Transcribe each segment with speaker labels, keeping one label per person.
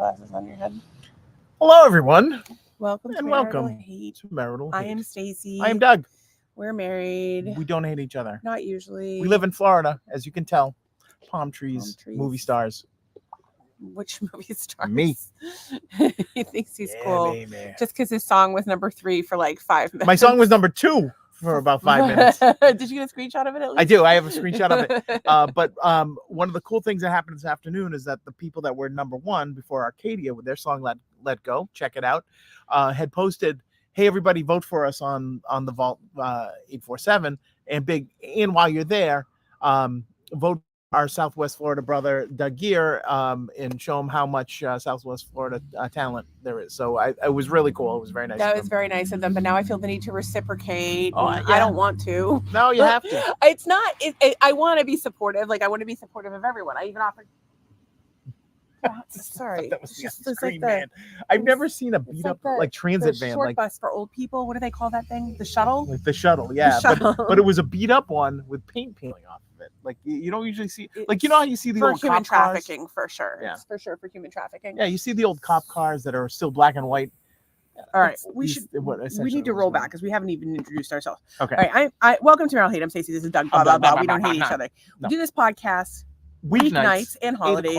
Speaker 1: glasses on your head.
Speaker 2: Hello, everyone.
Speaker 1: Welcome to
Speaker 2: welcome
Speaker 1: Hate.
Speaker 2: to Marital
Speaker 1: I
Speaker 2: Hate.
Speaker 1: am Stacy.
Speaker 2: I am Doug.
Speaker 1: We're married.
Speaker 2: We don't hate each other.
Speaker 1: Not usually.
Speaker 2: We live in Florida, as you can tell. Palm trees. Movie stars.
Speaker 1: Which movie stars?
Speaker 2: Me.
Speaker 1: He thinks he's cool.
Speaker 2: Baby.
Speaker 1: Just because his song was number 3 for like 5 minutes.
Speaker 2: My song was number 2 for about 5 minutes.
Speaker 1: Did you get a screenshot of it at least?
Speaker 2: I do. I have a screenshot of it. But one of the cool things that happened this afternoon is that the people that were number 1 before Arcadia with their song Let Go, check it out, had posted, hey, everybody, vote for us on the Vault 847. And while you're there, vote our Southwest Florida brother, Doug Gear, and show him how much Southwest Florida talent there is. So it was really cool. It was very nice.
Speaker 1: That was very nice of them. But now I feel the need to reciprocate.
Speaker 2: Oh, yeah.
Speaker 1: I don't want to.
Speaker 2: No, you have to.
Speaker 1: It's not. I want to be supportive. Like, I want to be supportive of everyone. I even offered. Sorry.
Speaker 2: That was
Speaker 1: just
Speaker 2: the screen
Speaker 1: like
Speaker 2: van. I've never seen a beat up like transit van.
Speaker 1: Short
Speaker 2: like
Speaker 1: bus for old people. What do they call that thing? The shuttle?
Speaker 2: Like the shuttle, yeah.
Speaker 1: The shuttle.
Speaker 2: But it was a beat up one with paint peeling off of it. Like you don't usually see, like, you know how you see the
Speaker 1: for
Speaker 2: old
Speaker 1: human
Speaker 2: cop
Speaker 1: trafficking
Speaker 2: cars?
Speaker 1: for sure.
Speaker 2: Yeah.
Speaker 1: It's for sure for human trafficking.
Speaker 2: Yeah, you see the old cop cars that are still black and white.
Speaker 1: All right, we need to roll back because we haven't even introduced ourselves.
Speaker 2: Okay.
Speaker 1: All right, I welcome to Marital Hate. I'm Stacy. This is Doug. Blah blah blah. We don't hate each other. We do this podcast weeknights and holidays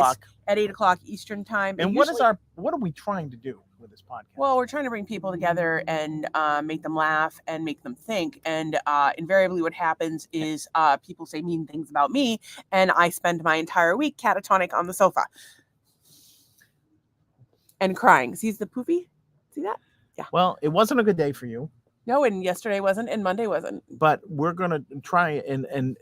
Speaker 1: at 8:00 Eastern time.
Speaker 2: And what are we trying to do with this podcast?
Speaker 1: Well, we're trying to bring people together and make them laugh and make them think. And invariably, what happens is people say mean things about me, and I spend my entire week catatonic on the sofa and crying. See the poofy? See that? Yeah.
Speaker 2: Well, it wasn't a good day for you.
Speaker 1: No, and yesterday wasn't, and Monday wasn't.
Speaker 2: But we're gonna try and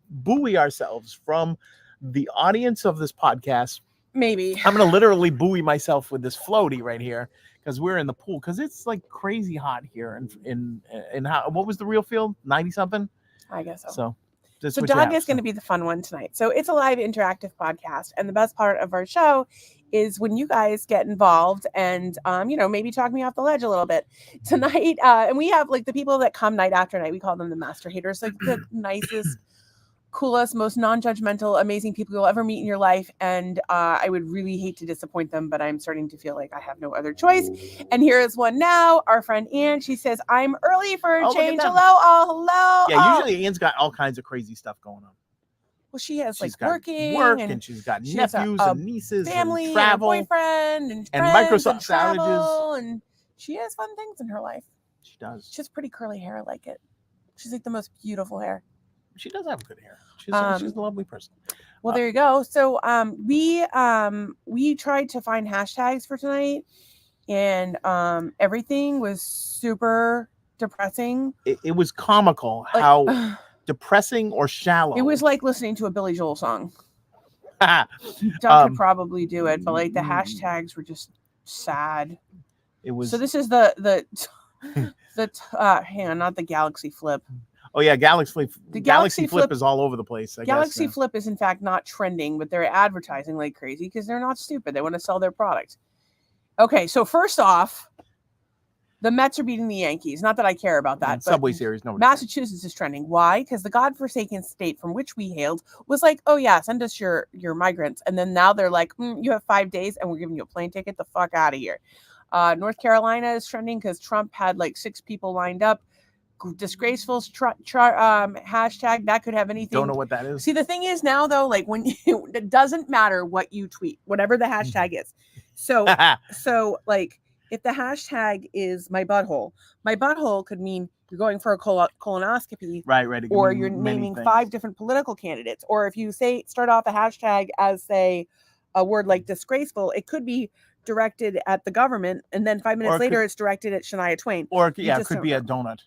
Speaker 2: buoy ourselves from the audience of this podcast.
Speaker 1: Maybe
Speaker 2: I'm gonna literally buoy myself with this floaty right here because we're in the pool because it's like crazy hot here. In how, what was the real feel? 90 something.
Speaker 1: I guess
Speaker 2: so.
Speaker 1: So Doug is going to be the fun one tonight. So it's a live interactive podcast, and the best part of our show is when you guys get involved and maybe talk me off the ledge a little bit tonight. And we have like the people that come night after night. We call them the master haters, like the nicest, coolest, most non-judgmental, amazing people you'll ever meet in your life. And I would really hate to disappoint them, but I'm starting to feel like I have no other choice. And here is one now, our friend Ann. She says, I'm early for a change. Hello.
Speaker 2: Yeah, usually Ann's got all kinds of crazy stuff going on.
Speaker 1: Well, she has
Speaker 2: she's
Speaker 1: like working
Speaker 2: and she's got nephews and nieces,
Speaker 1: family,
Speaker 2: and travel,
Speaker 1: and a boyfriend, and
Speaker 2: Microsoft
Speaker 1: outages, and she has fun things in her life.
Speaker 2: She does.
Speaker 1: She has pretty curly hair. I like it. She's like the most beautiful hair.
Speaker 2: She does have good hair. She's a lovely person.
Speaker 1: Well, there you go. So we tried to find hashtags for tonight, and everything was super depressing.
Speaker 2: It was comical how depressing or shallow.
Speaker 1: It was like listening to a Billy Joel song. Doug could probably do it, but like the hashtags were just sad.
Speaker 2: It was.
Speaker 1: So this is the hang on, not the Galaxy Flip.
Speaker 2: Oh yeah, Galaxy Flip.
Speaker 1: The Galaxy Flip
Speaker 2: is all over the place.
Speaker 1: Galaxy Flip is in fact not trending, but they're advertising like crazy because they're not stupid. They want to sell their product. Okay, so first off, the Mets are beating the Yankees. Not that I care about that.
Speaker 2: Subway Series, no.
Speaker 1: Massachusetts is trending. Why? Because the godforsaken state from which we hailed was like, oh yeah, send us your migrants, and then now they're like, you have 5 days, and we're giving you a plane ticket. The fuck out of here. North Carolina is trending because Trump had like 6 people lined up. Disgraceful hashtag that could have anything.
Speaker 2: Don't know what that is.
Speaker 1: See, the thing is now though, like when it doesn't matter what you tweet, whatever the hashtag is. So like if the hashtag is my butthole could mean you're going for a colonoscopy,
Speaker 2: right,
Speaker 1: or you're naming 5 different political candidates, or if you start off a hashtag as say a word like disgraceful, it could be directed at the government, and then 5 minutes later it's directed at Shania Twain.
Speaker 2: Or it could be a donut.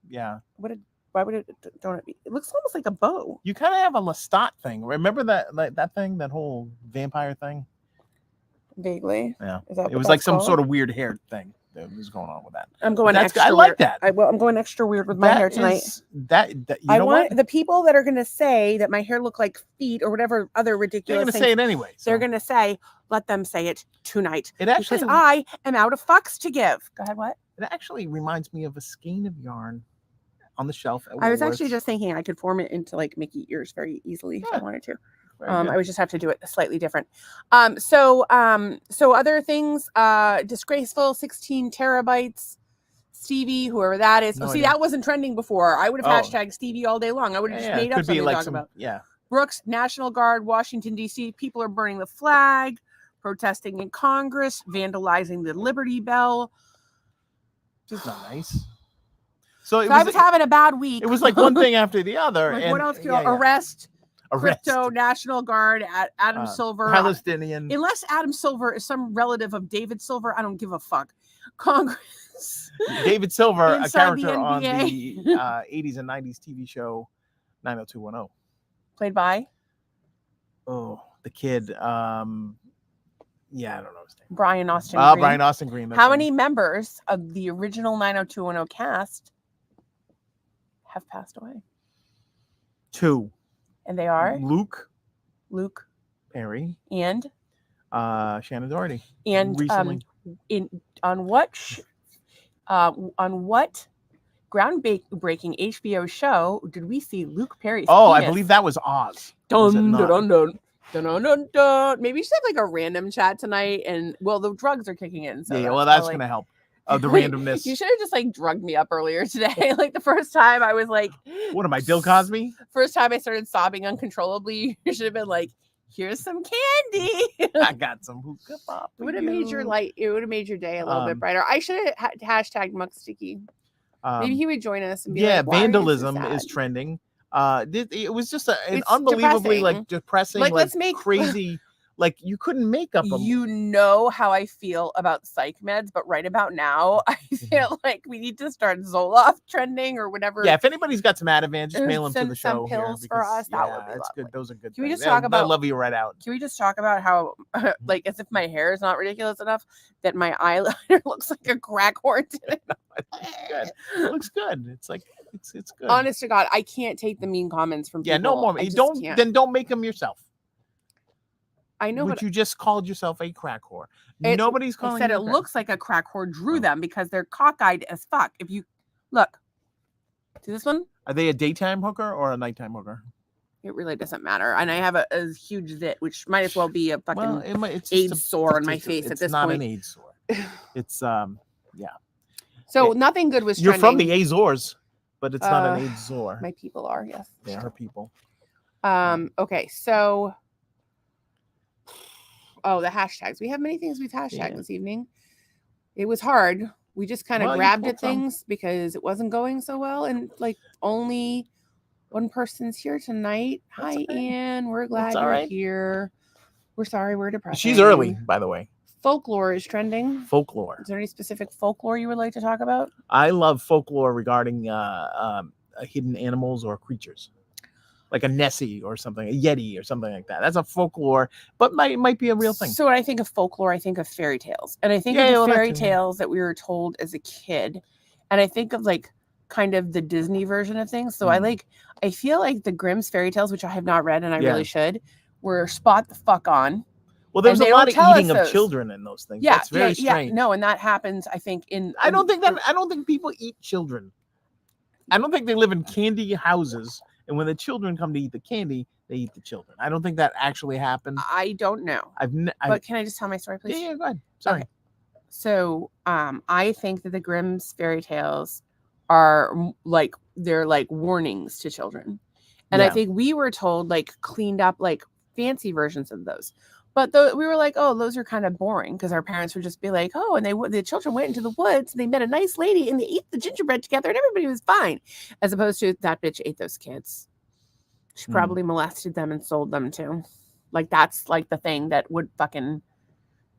Speaker 2: Yeah.
Speaker 1: Why would a donut be? It looks almost like a bow.
Speaker 2: You kind of have a Lestat thing. Remember that thing, that whole vampire thing?
Speaker 1: Vaguely.
Speaker 2: Yeah. It was like some sort of weird hair thing that was going on with that.
Speaker 1: I'm going extra.
Speaker 2: I like that.
Speaker 1: I'm going extra weird with my hair tonight.
Speaker 2: I want
Speaker 1: the people that are going to say that my hair look like feet or whatever other ridiculous.
Speaker 2: They're going to say it anyway.
Speaker 1: They're going to say, let them say it tonight.
Speaker 2: Because
Speaker 1: I am out of fucks to give. Go ahead. What?
Speaker 2: It actually reminds me of a skein of yarn on the shelf.
Speaker 1: I was actually just thinking I could form it into like Mickey ears very easily if I wanted to.
Speaker 2: Very good.
Speaker 1: I would just have to do it slightly different. So other things, disgraceful 16 terabytes. Stevie, whoever that is.
Speaker 2: No
Speaker 1: See,
Speaker 2: idea.
Speaker 1: that wasn't trending before. I would have
Speaker 2: Oh.
Speaker 1: hashtagged Stevie all day long. I would have just
Speaker 2: Yeah,
Speaker 1: made
Speaker 2: it
Speaker 1: up
Speaker 2: could be
Speaker 1: something
Speaker 2: like
Speaker 1: to talk
Speaker 2: some,
Speaker 1: about.
Speaker 2: yeah.
Speaker 1: Brooks, National Guard, Washington, D.C. People are burning the flag, protesting in Congress, vandalizing the Liberty Bell.
Speaker 2: Just not nice. So
Speaker 1: I was having a bad week.
Speaker 2: It was like one thing after the other.
Speaker 1: Like,
Speaker 2: and
Speaker 1: what else? Arrest.
Speaker 2: Arrest.
Speaker 1: Crypto, National Guard, Adam Silver.
Speaker 2: Palestinian.
Speaker 1: Unless Adam Silver is some relative of David Silver, I don't give a fuck. Congress.
Speaker 2: David Silver, a
Speaker 1: Inside the
Speaker 2: character on the
Speaker 1: NBA.
Speaker 2: 80s and 90s TV show 90210.
Speaker 1: Played by?
Speaker 2: Oh, the kid. Yeah, I don't know his name.
Speaker 1: Brian Austin Green.
Speaker 2: Brian Austin Green.
Speaker 1: How many members of the original 90210 cast have passed away?
Speaker 2: 2.
Speaker 1: And they are?
Speaker 2: Luke
Speaker 1: Perry.
Speaker 2: Perry.
Speaker 1: And?
Speaker 2: Shannon Doherty.
Speaker 1: And
Speaker 2: recently.
Speaker 1: On what groundbreaking HBO show did we see Luke Perry's
Speaker 2: Oh,
Speaker 1: penis?
Speaker 2: I believe that was Oz.
Speaker 1: Dun, dun, dun, dun. Dun, dun, dun, dun. Maybe you should have like a random chat tonight, and the drugs are kicking in. So
Speaker 2: yeah, well, that's gonna help. The randomness.
Speaker 1: You should have just like drugged me up earlier today. Like the first time I was like,
Speaker 2: what am I, Bill Cosby?
Speaker 1: First time I started sobbing uncontrollably, you should have been like, here's some candy.
Speaker 2: I got some hookah pop.
Speaker 1: It would have made your day a little bit brighter. I should have hashtagged Muck Sticky. Maybe he would join us and be like,
Speaker 2: vandalism is trending. It was just an unbelievably
Speaker 1: depressing.
Speaker 2: depressing,
Speaker 1: let's make
Speaker 2: crazy. Like you couldn't make up.
Speaker 1: You know how I feel about psych meds, but right about now, I feel like we need to start Zoloft trending or whatever.
Speaker 2: Yeah, if anybody's got some Ativan, just mail them to the show.
Speaker 1: Some pills for us. That would be lovely.
Speaker 2: Good. Those are good.
Speaker 1: Can we just talk about?
Speaker 2: I love you right out.
Speaker 1: Can we just talk about how, like, as if my hair is not ridiculous enough, that my eyeliner looks like a crack whore today?
Speaker 2: Good. It looks good. It's like it's good.
Speaker 1: Honest to God, I can't take the mean comments from people.
Speaker 2: Yeah, no more. Don't make them yourself.
Speaker 1: I know,
Speaker 2: but you just called yourself a crack whore. Nobody's calling.
Speaker 1: I said it looks like a crack whore drew them because they're cockeyed as fuck. If you look, see this one?
Speaker 2: Are they a daytime hooker or a nighttime hooker?
Speaker 1: It really doesn't matter. And I have a huge zit, which might as well be a fucking
Speaker 2: it's
Speaker 1: AIDS sore on my face at this point.
Speaker 2: It's not an AIDS sore. It's yeah.
Speaker 1: So nothing good was
Speaker 2: You're
Speaker 1: trending.
Speaker 2: from the Azores, but it's not an AIDS sore.
Speaker 1: My people are, yes.
Speaker 2: They are people.
Speaker 1: Okay, so the hashtags. We have many things we've hashtagged this evening. It was hard. We just kind of grabbed at things because it wasn't going so well. And like only one person's here tonight.
Speaker 2: That's
Speaker 1: Hi,
Speaker 2: okay.
Speaker 1: Ann. We're glad you're here. We're sorry we're depressed.
Speaker 2: She's early, by the way.
Speaker 1: Folklore is trending.
Speaker 2: Folklore.
Speaker 1: Is there any specific folklore you would like to talk about?
Speaker 2: I love folklore regarding hidden animals or creatures. Like a Nessie or something, a Yeti or something like that. That's a folklore, but might be a real thing.
Speaker 1: So when I think of folklore, I think of fairy tales. And I think of the fairy tales that we were told as a kid. And I think of like kind of the Disney version of things. So I feel like the Grimm's fairy tales, which I have not read and I really should, were spot the fuck on.
Speaker 2: Well, there's a lot of eating of children in those things. Yeah, that's very strange.
Speaker 1: No, and that happens, I think,
Speaker 2: I don't think people eat children. I don't think they live in candy houses. And when the children come to eat the candy, they eat the children. I don't think that actually happened.
Speaker 1: I don't know. But can I just tell my story, please?
Speaker 2: Yeah, go ahead. Sorry.
Speaker 1: Okay. So I think that the Grimm's fairy tales are like, they're like warnings to children. And I think we were told like cleaned up, like fancy versions of those. But we were like, oh, those are kind of boring because our parents would just be like, oh, and the children went into the woods and they met a nice lady and they ate the gingerbread together and everybody was fine. As opposed to that bitch ate those kids. She probably molested them and sold them too. Like that's like the thing that would fucking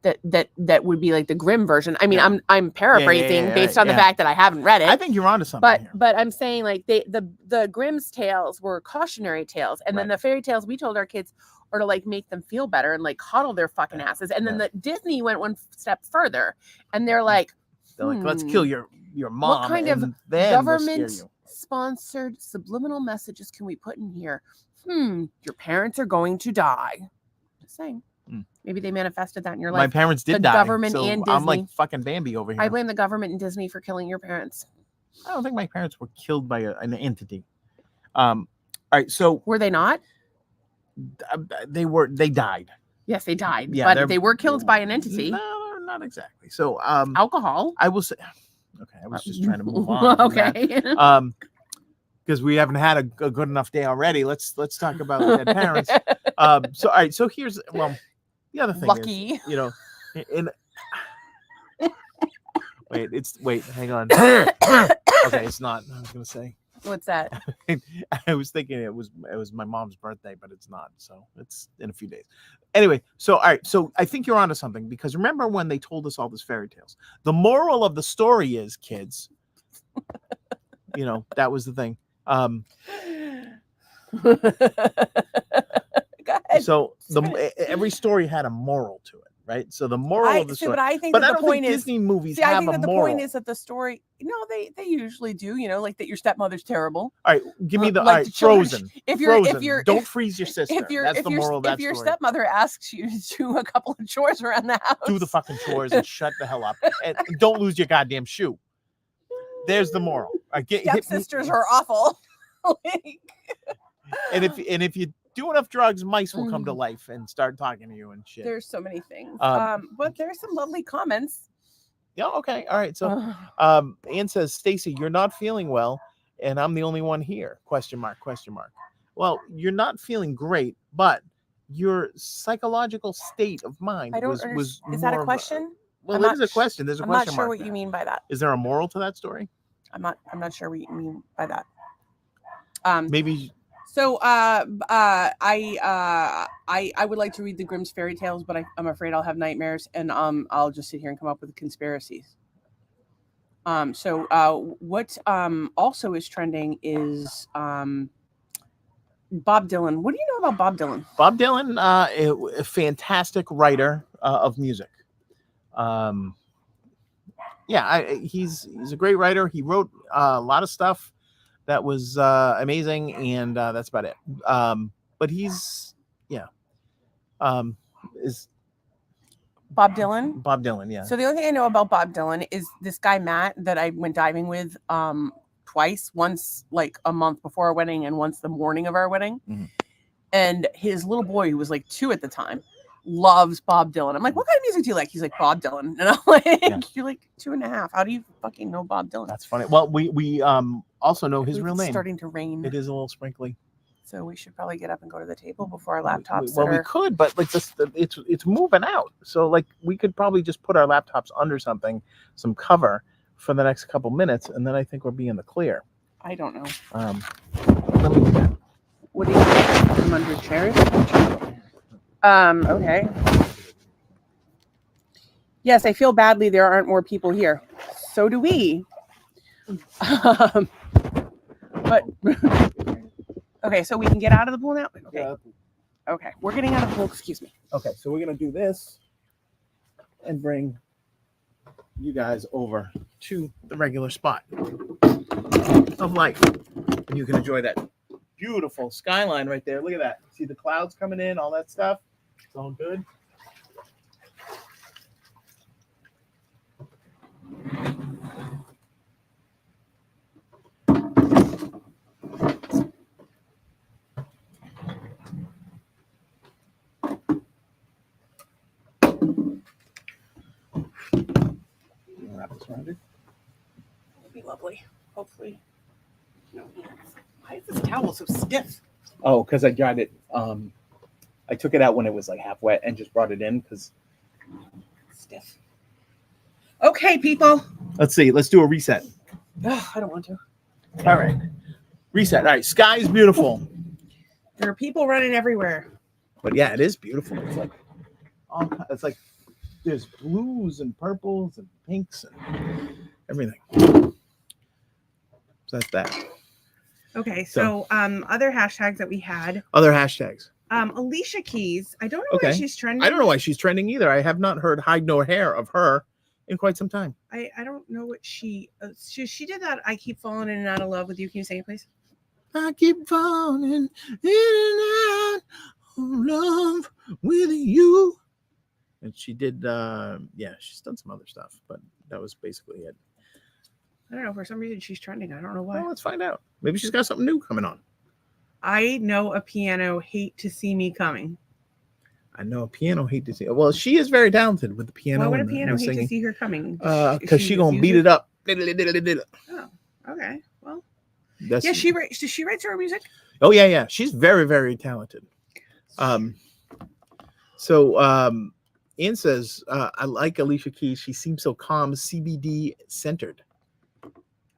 Speaker 1: that would be like the Grimm version. I mean, I'm paraphrasing based on the fact that I haven't read it.
Speaker 2: I think you're onto something.
Speaker 1: But I'm saying like the Grimm's tales were cautionary tales, and then the fairy tales we told our kids or to like make them feel better and like coddle their fucking asses. And then the Disney went one step further and they're like,
Speaker 2: let's kill your mom.
Speaker 1: What kind of government sponsored subliminal messages can we put in here? Your parents are going to die. Just saying. Maybe they manifested that in your life.
Speaker 2: My parents did die.
Speaker 1: Government
Speaker 2: so
Speaker 1: and Disney.
Speaker 2: I'm like fucking Bambi over here.
Speaker 1: I blame the government and Disney for killing your parents.
Speaker 2: I don't think my parents were killed by an entity. All right, so
Speaker 1: were they not?
Speaker 2: They died.
Speaker 1: Yes, they died,
Speaker 2: Yeah,
Speaker 1: but they were killed by an entity.
Speaker 2: No, not exactly. So
Speaker 1: Alcohol.
Speaker 2: I will say, okay, I was just trying to move on.
Speaker 1: Okay.
Speaker 2: Because we haven't had a good enough day already. Let's talk about dead parents. So all right, so here's the other thing
Speaker 1: Lucky.
Speaker 2: is, in wait, hang on. Okay, it's not. I was gonna say.
Speaker 1: What's that?
Speaker 2: I was thinking it was my mom's birthday, but it's not. So it's in a few days. Anyway, so all right, so I think you're onto something, because remember when they told us all these fairy tales? The moral of the story is, kids, that was the thing. So every story had a moral to it, right? So the moral of the story.
Speaker 1: But I think
Speaker 2: but
Speaker 1: that
Speaker 2: I
Speaker 1: the
Speaker 2: don't
Speaker 1: point
Speaker 2: think
Speaker 1: is
Speaker 2: Disney movies
Speaker 1: I
Speaker 2: have
Speaker 1: think
Speaker 2: a
Speaker 1: that the
Speaker 2: moral.
Speaker 1: point is that the story. No, they usually do. Like that your stepmother's terrible.
Speaker 2: All right, give me the
Speaker 1: like the
Speaker 2: Frozen.
Speaker 1: If
Speaker 2: Frozen.
Speaker 1: you're
Speaker 2: Don't freeze your sister. That's the moral of that story.
Speaker 1: If your stepmother asks you to do a couple of chores around the house,
Speaker 2: do the fucking chores and shut the hell up, and don't lose your goddamn shoe. There's the moral.
Speaker 1: Stepsisters are awful.
Speaker 2: and if you do enough drugs, mice will come to life and start talking to you and shit.
Speaker 1: There's so many things. But there's some lovely comments.
Speaker 2: Yeah, okay. All right. So Ann says, Stacy, you're not feeling well, and I'm the only one here. Question mark. Well, you're not feeling great, but your psychological state of mind was
Speaker 1: is that a question?
Speaker 2: Well, it is a question. There's a question mark.
Speaker 1: I'm not sure what you mean by that.
Speaker 2: Is there a moral to that story?
Speaker 1: I'm not sure what you mean by that.
Speaker 2: Maybe.
Speaker 1: So I would like to read the Grimm's fairy tales, but I'm afraid I'll have nightmares, and I'll just sit here and come up with conspiracies. So what also is trending is Bob Dylan. What do you know about Bob Dylan?
Speaker 2: Bob Dylan, a fantastic writer of music. He's a great writer. He wrote a lot of stuff that was amazing, and that's about it. But he's is
Speaker 1: Bob Dylan.
Speaker 2: Bob Dylan, yeah.
Speaker 1: So the only thing I know about Bob Dylan is this guy Matt that I went diving with twice, once like a month before our wedding and once the morning of our wedding.
Speaker 2: Mm-hmm.
Speaker 1: And his little boy, who was like 2 at the time, loves Bob Dylan. I'm like, what kind of music do you like? He's like, Bob Dylan. And I'm like, You're like 2.5. How do you fucking know Bob Dylan?
Speaker 2: That's funny. Well, we also know his real name.
Speaker 1: It's starting to rain.
Speaker 2: It is a little sprinkly.
Speaker 1: So we should probably get up and go to the table before our laptops.
Speaker 2: We could, but like it's moving out. So like we could probably just put our laptops under some cover for the next couple minutes, and then I think we'll be in the clear.
Speaker 1: I don't know.
Speaker 2: Let me do that.
Speaker 1: What do you think? Put them under chairs? Okay. Yes, I feel badly there aren't more people here. So do we. But okay, so we can get out of the pool now? Okay.
Speaker 2: Yeah.
Speaker 1: Okay, we're getting out of the pool. Excuse me.
Speaker 2: Okay, so we're going to do this and bring you guys over to the regular spot of life. And you can enjoy that beautiful skyline right there. Look at that. See the clouds coming in, all that stuff. It's all good. Wrap this around it.
Speaker 1: It'll be lovely. Hopefully. No. Why is this towel so stiff?
Speaker 2: Oh, because I got it. I took it out when it was like half wet and just brought it in because
Speaker 1: stiff. Okay, people.
Speaker 2: Let's see. Let's do a reset.
Speaker 1: I don't want to.
Speaker 2: All right. Reset. All right. Sky's beautiful.
Speaker 1: There are people running everywhere.
Speaker 2: But yeah, it is beautiful. It's like there's blues and purples and pinks and everything. So that's that.
Speaker 1: Okay, so other hashtags that we had.
Speaker 2: Other hashtags.
Speaker 1: Alicia Keys. I don't know why she's trending.
Speaker 2: I don't know why she's trending either. I have not heard hide nor hair of her in quite some time.
Speaker 1: I don't know what she did that. I keep falling in and out of love with you. Can you sing it, please?
Speaker 2: I keep falling in and out of love with you. And she did, she's done some other stuff, but that was basically it.
Speaker 1: I don't know. For some reason, she's trending. I don't know why.
Speaker 2: Well, let's find out. Maybe she's got something new coming on.
Speaker 1: I know a piano hate to see me coming.
Speaker 2: I know a piano hate to see. Well, she is very talented with the piano.
Speaker 1: Why would a
Speaker 2: and
Speaker 1: piano
Speaker 2: the
Speaker 1: hate to
Speaker 2: singing.
Speaker 1: see her coming?
Speaker 2: Because she gonna beat it up.
Speaker 1: Oh, okay. Well,
Speaker 2: That's,
Speaker 1: yeah, she writes. Does she write her music?
Speaker 2: oh yeah. She's very, very talented. Ann says, I like Alicia Keys. She seems so calm, CBD centered.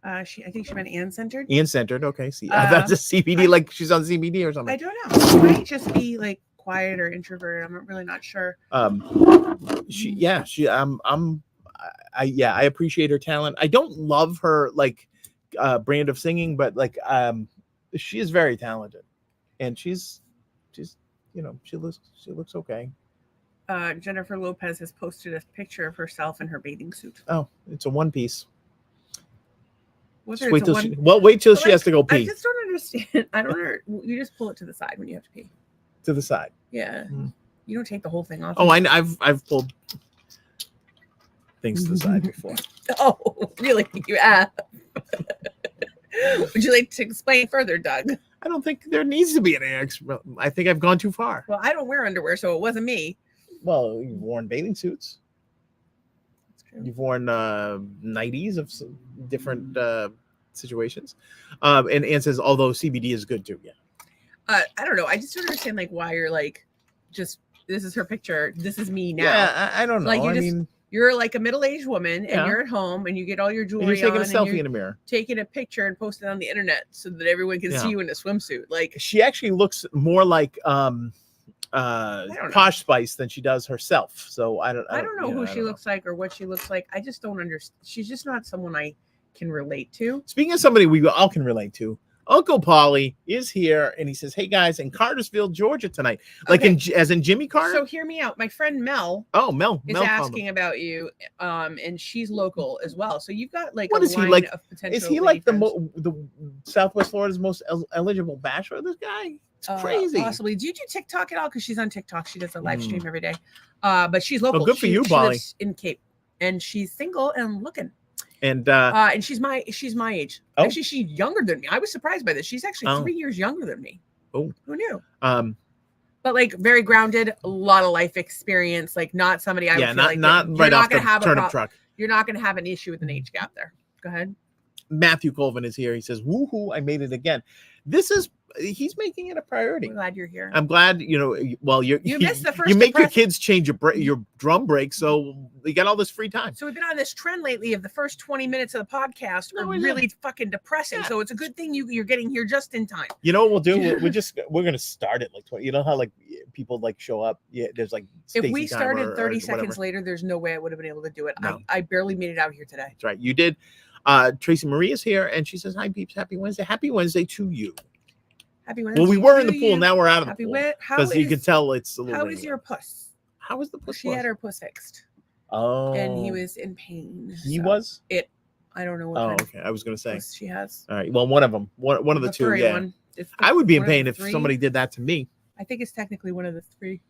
Speaker 1: I think she meant Ann centered.
Speaker 2: Ann centered. Okay. See, that's a CBD, like she's on CBD or something.
Speaker 1: I don't know. She might just be like quiet or introverted. I'm really not sure.
Speaker 2: I appreciate her talent. I don't love her like brand of singing, but like she is very talented, and she's she looks okay.
Speaker 1: Jennifer Lopez has posted a picture of herself in her bathing suit.
Speaker 2: Oh, it's a one piece.
Speaker 1: Wait
Speaker 2: till she has to go pee.
Speaker 1: I just don't understand. I don't know. You just pull it to the side when you have to pee.
Speaker 2: To the side.
Speaker 1: Yeah. You don't take the whole thing off.
Speaker 2: Oh, I've pulled things to the side before.
Speaker 1: Oh, really? You have? Would you like to explain further, Doug?
Speaker 2: I don't think there needs to be an expert. I think I've gone too far.
Speaker 1: Well, I don't wear underwear, so it wasn't me.
Speaker 2: Well, you've worn bathing suits.
Speaker 1: That's true.
Speaker 2: You've worn 90s of different situations. And Ann says, although CBD is good too. Yeah.
Speaker 1: I don't know. I just don't understand like why you're like, just this is her picture. This is me now.
Speaker 2: Yeah, I don't know.
Speaker 1: Like you're like a middle-aged woman and you're at home and you get all your jewelry.
Speaker 2: You're taking a selfie in a mirror,
Speaker 1: taking a picture and posting it on the internet so that everyone can see you in a swimsuit. Like
Speaker 2: she actually looks more like Posh Spice than she does herself. So I don't know
Speaker 1: who she looks like or what she looks like. I just don't understand. She's just not someone I can relate to.
Speaker 2: Speaking of somebody we all can relate to, Uncle Paulie is here and he says, hey guys, in Cartersville, Georgia tonight. Like as in Jimmy Carter?
Speaker 1: So hear me out. My friend Mel.
Speaker 2: Oh, Mel
Speaker 1: is asking about you. And she's local as well. So you've got like
Speaker 2: what is he like? Is he like the Southwest Florida's most eligible bachelor? This guy? It's crazy.
Speaker 1: Possibly. Do you do TikTok at all? Because she's on TikTok. She does a live stream every day. But she's local.
Speaker 2: Oh, good for you, Paulie. She lives
Speaker 1: in Cape. And she's single and looking.
Speaker 2: And
Speaker 1: she's my age. Oh. Actually, she's younger than me. I was surprised by this. She's actually 3 years younger than me.
Speaker 2: Oh,
Speaker 1: who knew? But like very grounded, a lot of life experience. Like not somebody I would feel like
Speaker 2: not right off the turnip truck.
Speaker 1: You're not going to have an issue with an age gap there. Go ahead.
Speaker 2: Matthew Colvin is here. He says, "Woohoo! I made it again." He's making it a priority.
Speaker 1: I'm glad you're here.
Speaker 2: I'm glad, well, you
Speaker 1: missed the first.
Speaker 2: You make your kids change your drum break, so you got all this free time.
Speaker 1: So we've been on this trend lately of the first 20 minutes of the podcast are really fucking depressing. Yeah. So it's a good thing you're getting here just in time.
Speaker 2: You know what we'll do? We're gonna start it like 20. You know how like people like show up? Yeah, there's like
Speaker 1: Stacy if we started 30 seconds later, there's no way I would have been able to do it. No. I barely made it out here today.
Speaker 2: That's right. You did. Tracy Marie is here and she says, hi peeps, happy Wednesday. Happy Wednesday to you.
Speaker 1: Happy Wednesday.
Speaker 2: Well, we were in the pool, now we're out of the pool. Because you can tell it's a little
Speaker 1: How is your puss?
Speaker 2: How was the puss?
Speaker 1: She had her puss fixed.
Speaker 2: Oh.
Speaker 1: And he was in pain.
Speaker 2: He was?
Speaker 1: I don't know what
Speaker 2: kind okay. I was gonna say
Speaker 1: she has.
Speaker 2: All right. Well, one of them. One of the two, yeah. I would be in pain if somebody did that to me.
Speaker 1: I think it's technically one of the 3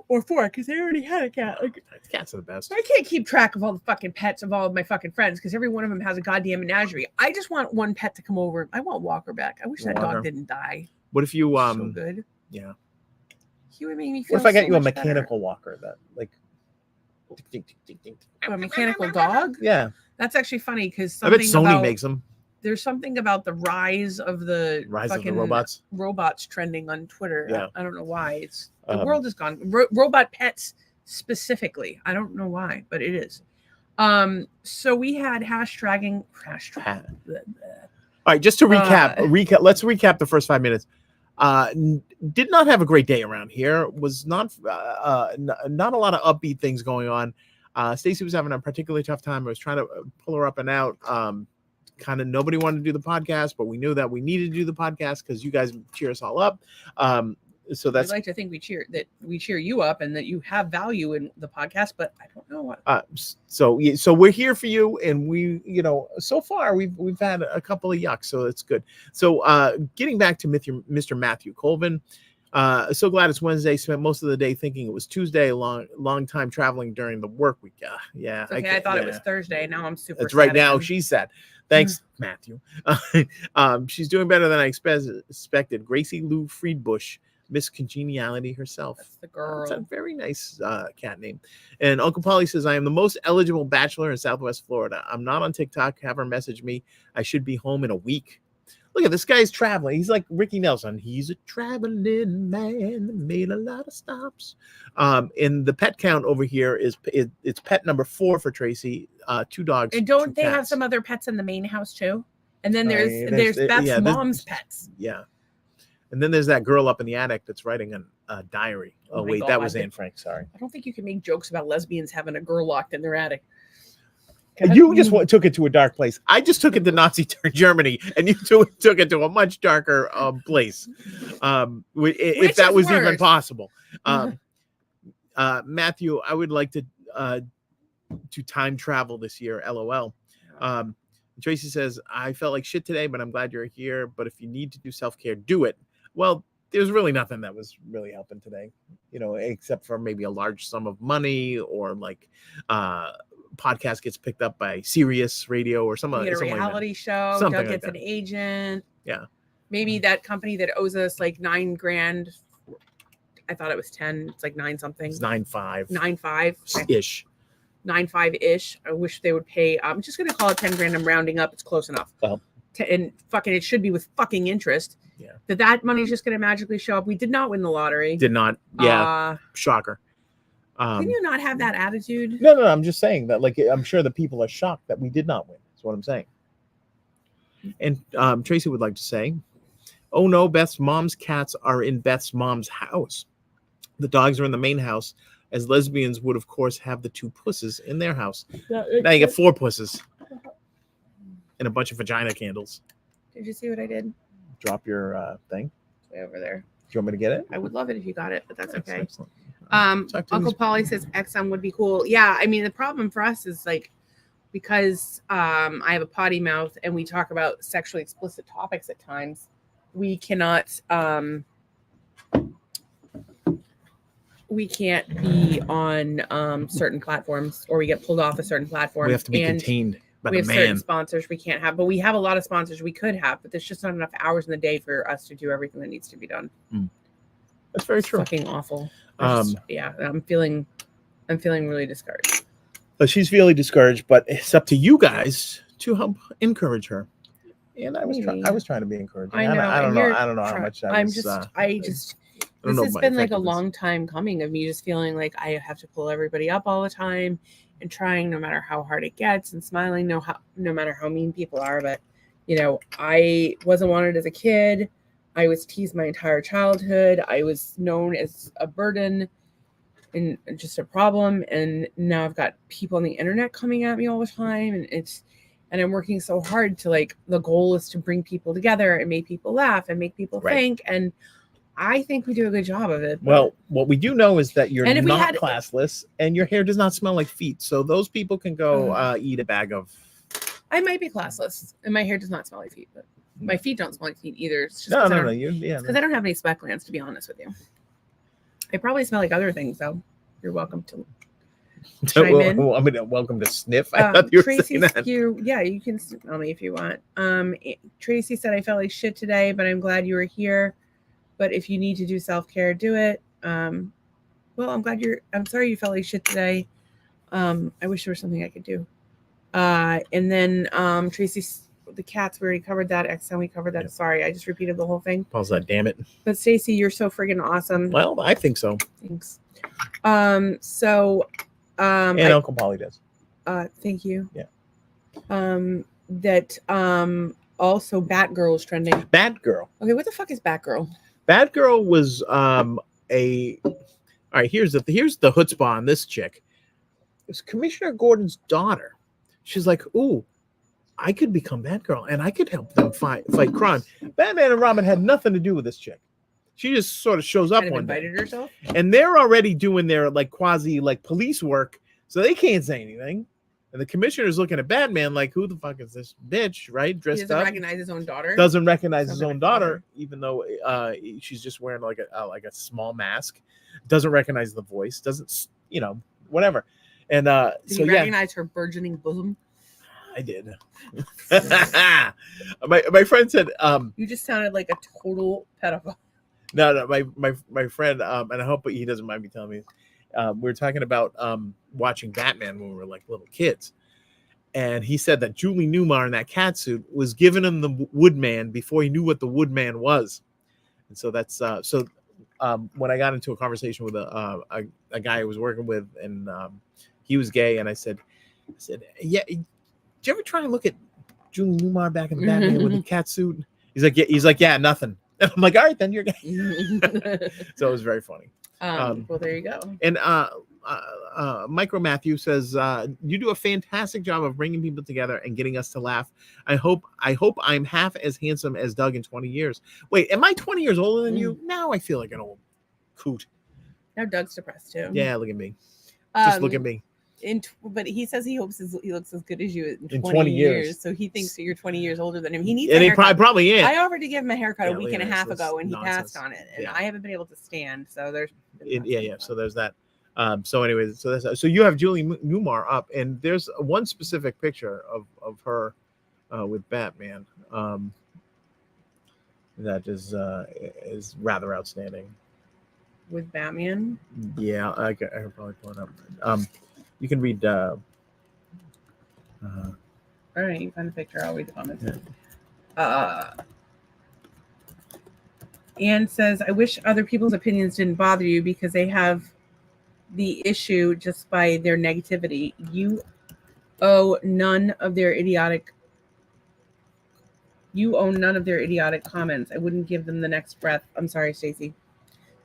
Speaker 1: or 4 because they already had a cat. Like,
Speaker 2: cats are the best.
Speaker 1: I can't keep track of all the fucking pets of all of my fucking friends because every one of them has a goddamn menagerie. I just want one pet to come over. I want Walker back. I wish that dog didn't die.
Speaker 2: What if you
Speaker 1: so good?
Speaker 2: Yeah.
Speaker 1: He would make me feel.
Speaker 2: What if I got you a mechanical walker that like
Speaker 1: a mechanical dog?
Speaker 2: Yeah.
Speaker 1: That's actually funny because
Speaker 2: I bet Sony makes them.
Speaker 1: There's something about the rise of the robots trending on Twitter.
Speaker 2: Yeah.
Speaker 1: I don't know why. It's the world is gone. Robot pets specifically. I don't know why, but it is. So we had hashtag.
Speaker 2: All right, just to recap. Let's recap the first 5 minutes. Did not have a great day around here. Was not a lot of upbeat things going on. Stacy was having a particularly tough time. I was trying to pull her up and out. Kind of nobody wanted to do the podcast, but we knew that we needed to do the podcast because you guys cheer us all up. So that's.
Speaker 1: I'd like to think we cheer you up and that you have value in the podcast, but I don't know what.
Speaker 2: So we're here for you, and we, so far we've had a couple of yucks, so it's good. So getting back to Mr. Matthew Colvin, So glad it's Wednesday. Spent most of the day thinking it was Tuesday. Long time traveling during the work week. Yeah.
Speaker 1: Okay, I thought it was Thursday. Now I'm super.
Speaker 2: That's right. Now
Speaker 1: again.
Speaker 2: she's sad. Thanks, Matthew. She's doing better than I expected. Gracie Lou Friedbush, Miss Congeniality herself.
Speaker 1: That's the girl.
Speaker 2: It's a very nice cat name. And Uncle Polly says, I am the most eligible bachelor in Southwest Florida. I'm not on TikTok. Have her message me. I should be home in a week. Look at this guy's traveling. He's like Ricky Nelson. He's a traveling man that made a lot of stops. And the pet count over here it's pet number 4 for Tracy. 2 dogs.
Speaker 1: And don't they
Speaker 2: cats.
Speaker 1: have some other pets in the main house too? And then there's Beth's mom's pets.
Speaker 2: Yeah. And then there's that girl up in the attic that's writing a diary. Oh wait, that was Anne Frank. Sorry.
Speaker 1: I don't think you can make jokes about lesbians having a girl locked in their attic.
Speaker 2: You just took it to a dark place. I just took it to Nazi Germany, and you took it to a much darker place. If that was even possible. Matthew, I would like to time travel this year. LOL. Tracy says, I felt like shit today, but I'm glad you're here. But if you need to do self-care, do it. Well, there's really nothing that was really helping today, except for maybe a large sum of money or like podcast gets picked up by Sirius Radio or some
Speaker 1: reality show.
Speaker 2: Something
Speaker 1: Doug gets
Speaker 2: like
Speaker 1: an agent.
Speaker 2: Yeah.
Speaker 1: Maybe that company that owes us like $9,000. I thought it was 10. It's like 9 something.
Speaker 2: It's 9.5.
Speaker 1: 9.5
Speaker 2: ish.
Speaker 1: 9.5 ish. I wish they would pay. I'm just gonna call it 10 grand. I'm rounding up. It's close enough.
Speaker 2: Well,
Speaker 1: and fucking, it should be with fucking interest.
Speaker 2: Yeah.
Speaker 1: That money is just gonna magically show up. We did not win the lottery.
Speaker 2: Did not. Yeah. Shocker.
Speaker 1: Can you not have that attitude?
Speaker 2: No. I'm just saying that, like, I'm sure the people are shocked that we did not win. That's what I'm saying. And Tracy would like to say, oh no, Beth's mom's cats are in Beth's mom's house. The dogs are in the main house, as lesbians would, of course, have the 2 pusses in their house. Now you get 4 pusses and a bunch of vagina candles.
Speaker 1: Did you see what I did?
Speaker 2: Drop your thing.
Speaker 1: It's way over there.
Speaker 2: Do you want me to get it?
Speaker 1: I would love it if you got it, but that's okay.
Speaker 2: Excellent.
Speaker 1: Uncle Polly says XM would be cool. Yeah, I mean, the problem for us is like, because I have a potty mouth and we talk about sexually explicit topics at times, we cannot be on certain platforms, or we get pulled off a certain platform.
Speaker 2: We have to be contained by
Speaker 1: we
Speaker 2: the
Speaker 1: have
Speaker 2: man.
Speaker 1: certain sponsors we can't have, but we have a lot of sponsors we could have, but there's just not enough hours in the day for us to do everything that needs to be done.
Speaker 2: That's very true.
Speaker 1: Fucking awful. Yeah, I'm feeling really discouraged.
Speaker 2: She's feeling discouraged, but it's up to you guys to help encourage her. And I was trying to be encouraging. I don't know how much
Speaker 1: this has been like a long time coming of me just feeling like I have to pull everybody up all the time and trying no matter how hard it gets and smiling no matter how mean people are. But I wasn't wanted as a kid. I was teased my entire childhood. I was known as a burden and just a problem. And now I've got people on the internet coming at me all the time. And I'm working so hard to, like, the goal is to bring people together and make people laugh and make people think. And I think we do a good job of it.
Speaker 2: Well, what we do know is that you're not classless and your hair does not smell like feet. So those people can go eat a bag of.
Speaker 1: I might be classless and my hair does not smell like feet, but my feet don't smell like feet either. It's just
Speaker 2: no.
Speaker 1: Because I don't have any sweat glands, to be honest with you. I probably smell like other things, though. You're welcome to chime in.
Speaker 2: I mean, welcome to sniff. I thought you were saying that.
Speaker 1: Yeah, you can smell me if you want. Tracy said, I felt like shit today, but I'm glad you were here. But if you need to do self-care, do it. Well, I'm sorry you felt like shit today. I wish there was something I could do. And then Tracy, the cats, we already covered that. XM, we covered that. Yep. Sorry, I just repeated the whole thing.
Speaker 2: Pause that, damn it.
Speaker 1: But Stacy, you're so friggin' awesome.
Speaker 2: Well, I think so.
Speaker 1: Thanks. And
Speaker 2: Uncle Polly does.
Speaker 1: Thank you.
Speaker 2: Yeah.
Speaker 1: Also Batgirl is trending.
Speaker 2: Batgirl.
Speaker 1: Okay, what the fuck is Batgirl?
Speaker 2: Batgirl was all right, here's the chutzpah on this chick. It's Commissioner Gordon's daughter. She's like, ooh, I could become Batgirl and I could help them fight crime. Batman and Robin had nothing to do with this chick. She just sort of shows up one day.
Speaker 1: Invited herself.
Speaker 2: And they're already doing their like quasi like police work, so they can't say anything. And the commissioner's looking at Batman like, who the fuck is this bitch, right?
Speaker 1: He
Speaker 2: Dressed
Speaker 1: doesn't
Speaker 2: up.
Speaker 1: recognize his own daughter.
Speaker 2: Doesn't recognize his
Speaker 1: Some
Speaker 2: own
Speaker 1: kind of
Speaker 2: daughter, even though she's just wearing like a small mask. Doesn't recognize the voice. Doesn't, whatever. And
Speaker 1: Did
Speaker 2: so
Speaker 1: he
Speaker 2: yeah,
Speaker 1: recognize her burgeoning bosom?
Speaker 2: I did. my friend said,
Speaker 1: You just sounded like a total pedophile.
Speaker 2: no, my friend, and I hope he doesn't mind me telling me, we were talking about watching Batman when we were like little kids. And he said that Julie Newmar in that cat suit was giving him the Woodman before he knew what the Woodman was. And so that's when I got into a conversation with a guy I was working with, and he was gay, and I said, yeah, did you ever try and look at Julie Newmar back in the Batman with the cat suit? He's like, yeah, nothing. And I'm like, all right, then you're gay. So it was very funny.
Speaker 1: Well, there you go.
Speaker 2: And Micro Matthew says, you do a fantastic job of bringing people together and getting us to laugh. I hope I'm half as handsome as Doug in 20 years. Wait, am I 20 years older than you? Now I feel like an old coot.
Speaker 1: Now Doug's depressed too.
Speaker 2: Yeah, look at me. Just look at me.
Speaker 1: But he says he hopes he looks as good as you in 20 years. So he thinks that you're 20 years older than him. He needs.
Speaker 2: And he probably is.
Speaker 1: I offered to give him a haircut a week and a half ago, and he
Speaker 2: nonsense.
Speaker 1: passed on it. And I haven't been able to stand. So there's.
Speaker 2: So there's that. So anyways, so you have Julie Newmar up, and there's one specific picture of her with Batman that is rather outstanding.
Speaker 1: With Batman.
Speaker 2: Yeah, I can probably pull it up. You can read. All
Speaker 1: right, you find a picture. I'll read the comments.
Speaker 2: Yeah.
Speaker 1: Anne says, "I wish other people's opinions didn't bother you because they have the issue just by their negativity. You owe none of their idiotic comments. I wouldn't give them the next breath. I'm sorry, Stacy.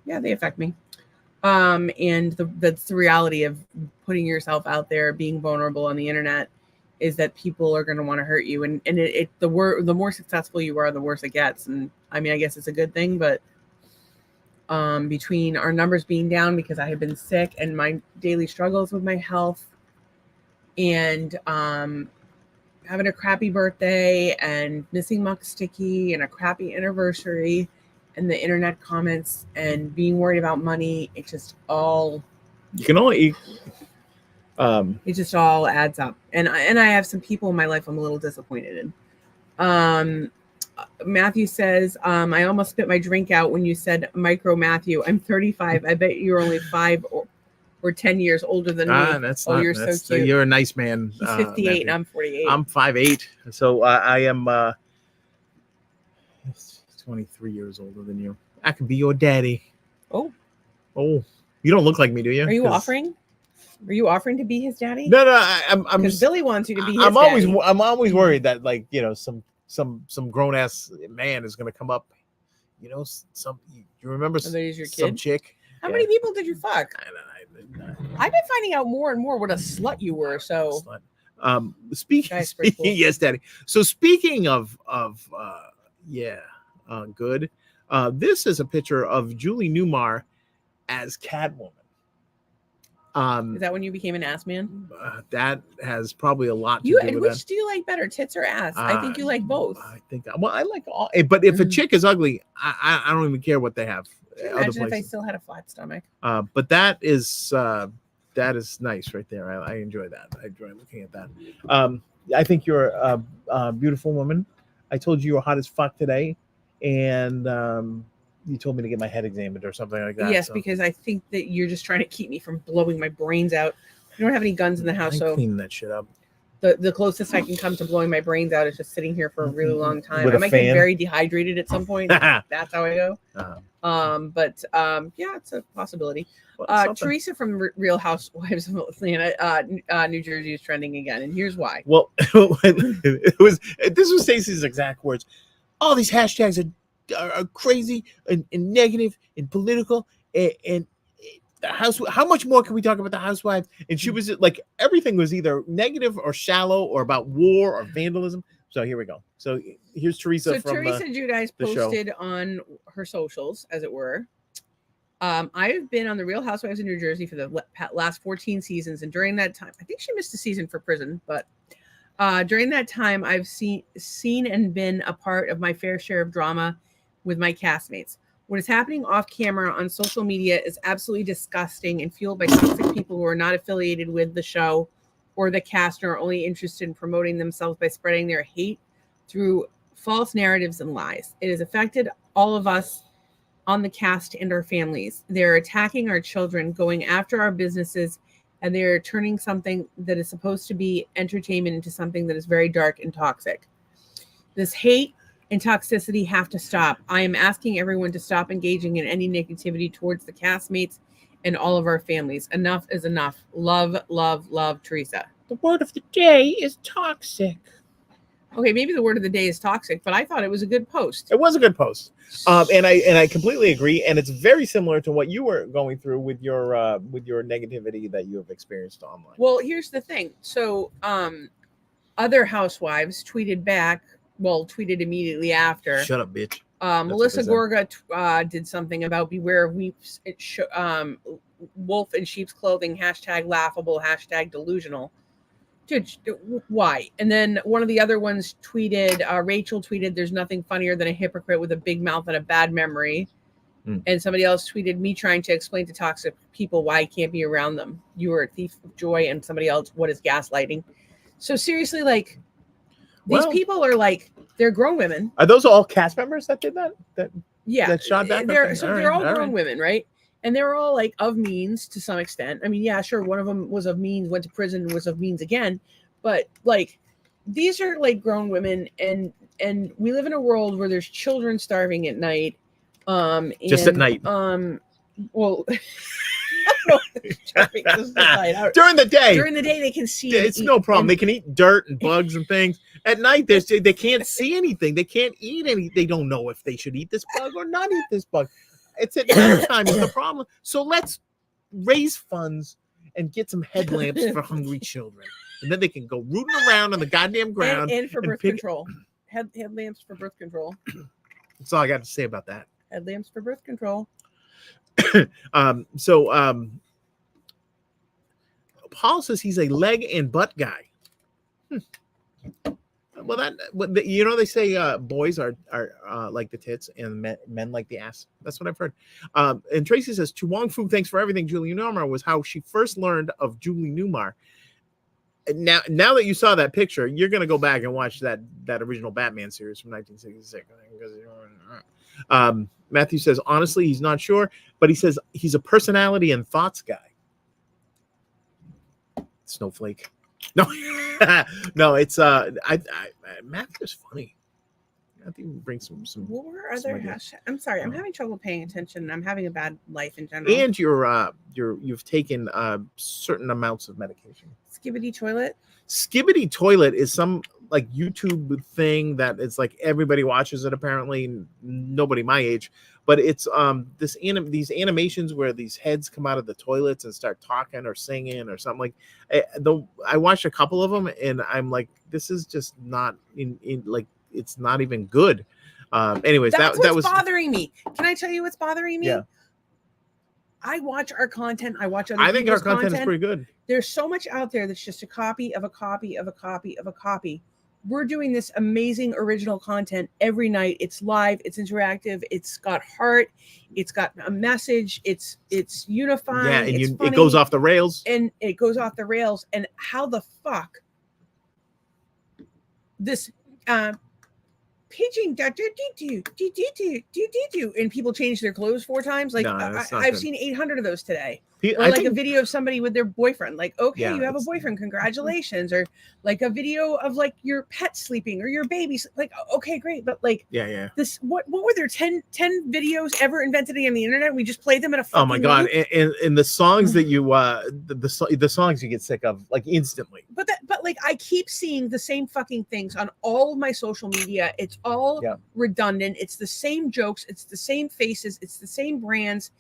Speaker 1: Yeah, they affect me. And that's the reality of putting yourself out there, being vulnerable on the internet, is that people are going to want to hurt you. And the more successful you are, the worse it gets. And I mean, I guess it's a good thing, but between our numbers being down because I have been sick and my daily struggles with my health and having a crappy birthday and missing Muck Sticky and a crappy anniversary and the internet comments and being worried about money, it just all
Speaker 2: it
Speaker 1: just all adds up. And I have some people in my life I'm a little disappointed in. Matthew says, I almost spit my drink out when you said Micro Matthew. I'm 35. I bet you're only 5 or 10 years older than me. You're so cute.
Speaker 2: You're a nice man.
Speaker 1: He's 58
Speaker 2: Matthew.
Speaker 1: and I'm 48.
Speaker 2: I'm 5'8". So I am 23 years older than you. I could be your daddy.
Speaker 1: Oh,
Speaker 2: you don't look like me, do you?
Speaker 1: Are you offering? Are you offering to be his daddy?
Speaker 2: No, I'm
Speaker 1: just. Billy wants you to be his
Speaker 2: I'm
Speaker 1: daddy.
Speaker 2: I'm always worried that, like, some grown ass man is gonna come up. You remember
Speaker 1: your kid?
Speaker 2: Some chick?
Speaker 1: How many people did you fuck? I've been finding out more and more what a slut you were. So,
Speaker 2: speaking, yes, daddy. So speaking of good. This is a picture of Julie Newmar as Catwoman.
Speaker 1: Is that when you became an ass man?
Speaker 2: That has probably a lot to do with that.
Speaker 1: Which do you like better, tits or ass? I think you like both.
Speaker 2: I like all. But if a chick is ugly, I don't even care what they have.
Speaker 1: Imagine if I still had a flat stomach.
Speaker 2: But that is nice right there. I enjoy that. I enjoy looking at that. I think you're a beautiful woman. I told you were hot as fuck today, and you told me to get my head examined or something like that.
Speaker 1: Yes, because I think that you're just trying to keep me from blowing my brains out. We don't have any guns in the house, so
Speaker 2: cleaning that shit up.
Speaker 1: The closest I can come to blowing my brains out is just sitting here for a really long time.
Speaker 2: With
Speaker 1: I might get very dehydrated at some point. That's how I go. Yeah, it's a possibility. Teresa from Real Housewives of Atlanta, New Jersey is trending again, and here's why.
Speaker 2: Well, this was Stacey's exact words. All these hashtags are crazy and negative and political and the house. How much more can we talk about the housewives? And she was like, everything was either negative or shallow or about war or vandalism. So here we go. So here's Teresa.
Speaker 1: So Teresa Giudice posted on her socials, as it were, I've been on the Real Housewives of New Jersey for the last 14 seasons, and during that time, I think she missed a season for prison, but during that time, I've seen and been a part of my fair share of drama with my castmates. What is happening off camera on social media is absolutely disgusting and fueled by toxic people who are not affiliated with the show or the cast and are only interested in promoting themselves by spreading their hate through false narratives and lies. It has affected all of us on the cast and our families. They're attacking our children, going after our businesses, and they're turning something that is supposed to be entertainment into something that is very dark and toxic. This hate and toxicity have to stop. I am asking everyone to stop engaging in any negativity towards the castmates and all of our families. Enough is enough. Love, love, love, Teresa.
Speaker 2: The word of the day is toxic.
Speaker 1: Okay, maybe the word of the day is toxic, but I thought it was a good post.
Speaker 2: It was a good post, and I completely agree. And it's very similar to what you were going through with your negativity that you have experienced online.
Speaker 1: Well, here's the thing. So, other housewives tweeted back. Well, tweeted immediately after.
Speaker 2: Shut up, bitch.
Speaker 1: Melissa Gorga did something about beware of wolf in sheep's clothing. # laughable. # delusional. Dude, why? And then one of the other ones tweeted, Rachel tweeted, there's nothing funnier than a hypocrite with a big mouth and a bad memory. And somebody else tweeted, me trying to explain to toxic people why I can't be around them. You are a thief of joy. And somebody else, what is gaslighting? So seriously, like, these people are like, they're grown women.
Speaker 2: Are those all cast members that did that?
Speaker 1: Yeah.
Speaker 2: That shot that?
Speaker 1: They're all grown women, right? And they were all like of means to some extent. I mean, yeah, sure. One of them was of means, went to prison, and was of means again. But like, these are like grown women, and we live in a world where there's children starving at night.
Speaker 2: Just at night.
Speaker 1: Well,
Speaker 2: during the day.
Speaker 1: During the day, they can see.
Speaker 2: It's no problem. They can eat dirt and bugs and things. At night, they can't see anything. They can't eat any. They don't know if they should eat this bug or not eat this bug. It's at nighttime is the problem. So let's raise funds and get some headlamps for hungry children. And then they can go rooting around on the goddamn ground.
Speaker 1: And for birth control. Headlamps for birth control.
Speaker 2: That's all I got to say about that.
Speaker 1: Headlamps for birth control.
Speaker 2: Paul says he's a leg and butt guy. Well, they say boys are like the tits and men like the ass. That's what I've heard. And Tracy says, to Wong Fu, thanks for everything. Julie Newmar was how she first learned of Julie Newmar. Now that you saw that picture, you're going to go back and watch that original Batman series from 1966. Matthew says, honestly, he's not sure, but he says he's a personality and thoughts guy. Snowflake. No, no, it's Matthew's funny. Matthew brings some.
Speaker 1: What were other hashtags? I'm sorry, I'm having trouble paying attention. I'm having a bad life in general.
Speaker 2: And you've taken certain amounts of medication.
Speaker 1: Skibbity toilet.
Speaker 2: Skibbity toilet is some like YouTube thing that it's like everybody watches it. Apparently, nobody my age. But it's these animations where these heads come out of the toilets and start talking or singing or something like. I watched a couple of them and I'm like, this is just not in like it's not even good. Anyways, that was
Speaker 1: bothering me. Can I tell you what's bothering me?
Speaker 2: Yeah.
Speaker 1: I watch our content. I watch other.
Speaker 2: I think our content is pretty good.
Speaker 1: There's so much out there that's just a copy of a copy of a copy of a copy. We're doing this amazing original content every night. It's live, it's interactive, it's got heart, it's got a message, it's unifying.
Speaker 2: Yeah, and
Speaker 1: it's funny,
Speaker 2: it goes off the rails.
Speaker 1: And it goes off the rails. And how the fuck this pigeon and people change their clothes 4 times? Like, no, I've seen 800 of those today. Or like a video of somebody with their boyfriend, like, okay, yeah, you have a boyfriend, congratulations. Or like a video of like your pet sleeping or your baby, like, okay, great. But like,
Speaker 2: yeah.
Speaker 1: This, what were there 10 videos ever invented on the internet? We just played them in a fucking
Speaker 2: oh my God. And the songs that you, the songs you get sick of like instantly.
Speaker 1: But like, I keep seeing the same fucking things on all of my social media. It's all redundant. It's the same jokes. It's the same faces. It's the same brands.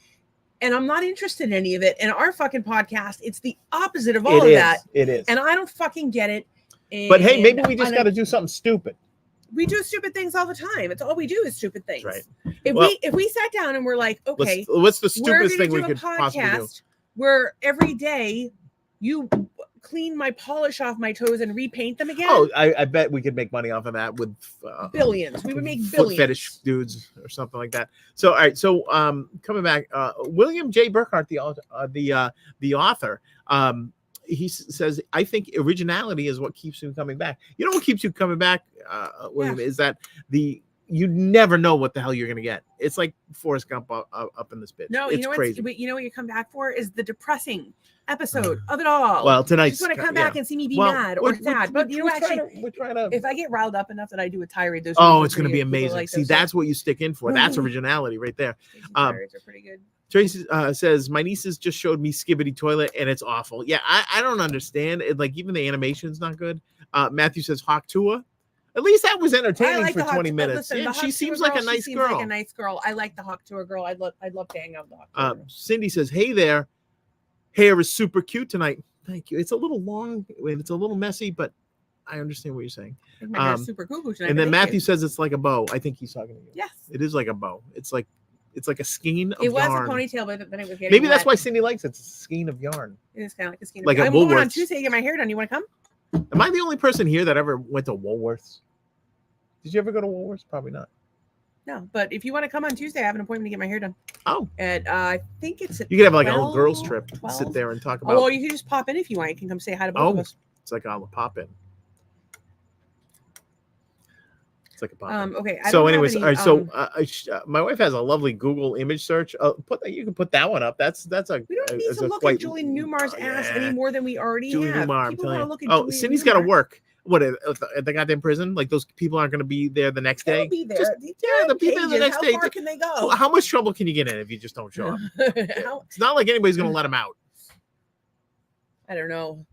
Speaker 1: And I'm not interested in any of it. And our fucking podcast, it's the opposite of all of that.
Speaker 2: It is.
Speaker 1: And I don't fucking get it.
Speaker 2: But hey, maybe we just got to do something stupid.
Speaker 1: We do stupid things all the time. It's all we do is stupid things.
Speaker 2: Right.
Speaker 1: If we sat down and we're like, okay,
Speaker 2: what's the stupidest thing we
Speaker 1: do
Speaker 2: could possibly do?
Speaker 1: Where every day you clean my polish off my toes and repaint them again.
Speaker 2: Oh, I bet we could make money off of that with
Speaker 1: billions. We would make
Speaker 2: foot
Speaker 1: billions.
Speaker 2: Fetish dudes or something like that. So all right, so coming back, William J. Burkhart, the author, he says, I think originality is what keeps him coming back. You know what keeps you coming back, William, is that you never know what the hell you're gonna get. It's like Forrest Gump up in this bitch.
Speaker 1: No,
Speaker 2: it's crazy.
Speaker 1: You know what you come back for is the depressing episode of it all.
Speaker 2: Well, tonight
Speaker 1: just want to come back and see me be mad or sad. But you know,
Speaker 2: we're trying to.
Speaker 1: If I get riled up enough that I do a tirade, those
Speaker 2: it's going to be amazing. Like see, that's what you stick in for. That's originality right there.
Speaker 1: Tirades are pretty good.
Speaker 2: Tracy says, my nieces just showed me Skibbity Toilet and it's awful. Yeah, I don't understand it. Like even the animation's not good. Matthew says Hawk Tua. At least that was entertaining for 20 minutes.
Speaker 1: Listen,
Speaker 2: she seems like a nice girl.
Speaker 1: Like a nice girl. I like the Hawk Tour girl. I'd love to hang out with the Hawk Tour.
Speaker 2: Cindy says, hey there. Hair is super cute tonight. Thank you. It's a little long and it's a little messy, but I understand what you're saying.
Speaker 1: My hair's super cuckoo tonight.
Speaker 2: And then Matthew says it's like a bow. I think he's talking to you.
Speaker 1: Yes.
Speaker 2: It is like a bow. It's like a skein of
Speaker 1: yarn. It was
Speaker 2: yarn.
Speaker 1: a ponytail, but then it was getting
Speaker 2: Maybe that's
Speaker 1: wet.
Speaker 2: why Cindy likes it. It's a skein of yarn.
Speaker 1: It is kind of like a skein
Speaker 2: like
Speaker 1: of yarn. I'm going on
Speaker 2: Woolworths.
Speaker 1: Tuesday to get my hair done. You want to come?
Speaker 2: Am I the only person here that ever went to Woolworths? Did you ever go to Woolworths? Probably not.
Speaker 1: No, but if you want to come on Tuesday, I have an appointment to get my hair done.
Speaker 2: Oh.
Speaker 1: And I think it's at
Speaker 2: you could have like
Speaker 1: 12,
Speaker 2: a little girls trip.
Speaker 1: 12?
Speaker 2: Sit there and talk about.
Speaker 1: Oh, you can just pop in if you want. You can come say hi to both of us.
Speaker 2: It's like a pop in. It's like a pop in.
Speaker 1: Okay.
Speaker 2: So, anyways, all right. So, my wife has a lovely Google image search. You can put that one up. That's a.
Speaker 1: We don't need to look at Julie Newmar's ass any more than we already
Speaker 2: Julie
Speaker 1: have.
Speaker 2: Newmar,
Speaker 1: People
Speaker 2: I'm
Speaker 1: want to
Speaker 2: telling you.
Speaker 1: look at
Speaker 2: Cindy's got to work. What at the goddamn prison? Like those people aren't going to be there the next day.
Speaker 1: They'll be there.
Speaker 2: They'll be there the next day.
Speaker 1: How far can they go?
Speaker 2: How much trouble can you get in if you just don't show up? It's not like anybody's going to let them out.
Speaker 1: I don't know.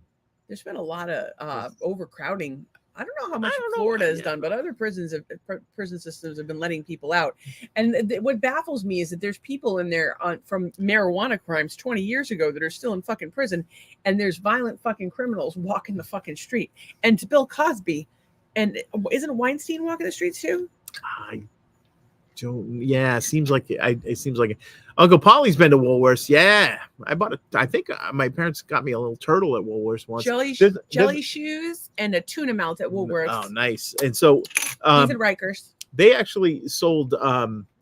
Speaker 1: There's been a lot of overcrowding. I don't know how much Florida has done, but other prison systems have been letting people out. And what baffles me is that there's people in there from marijuana crimes 20 years ago that are still in fucking prison, and there's violent fucking criminals walking the fucking street. And to Bill Cosby, and isn't Weinstein walking the streets too?
Speaker 2: I don't. Yeah, it seems like it seems like it. Uncle Polly's been to Woolworths. Yeah, I bought I think my parents got me a little turtle at Woolworths once.
Speaker 1: Jelly shoes and a tuna melt at Woolworths.
Speaker 2: Oh, nice. And so
Speaker 1: he's at Rikers.
Speaker 2: They actually sold.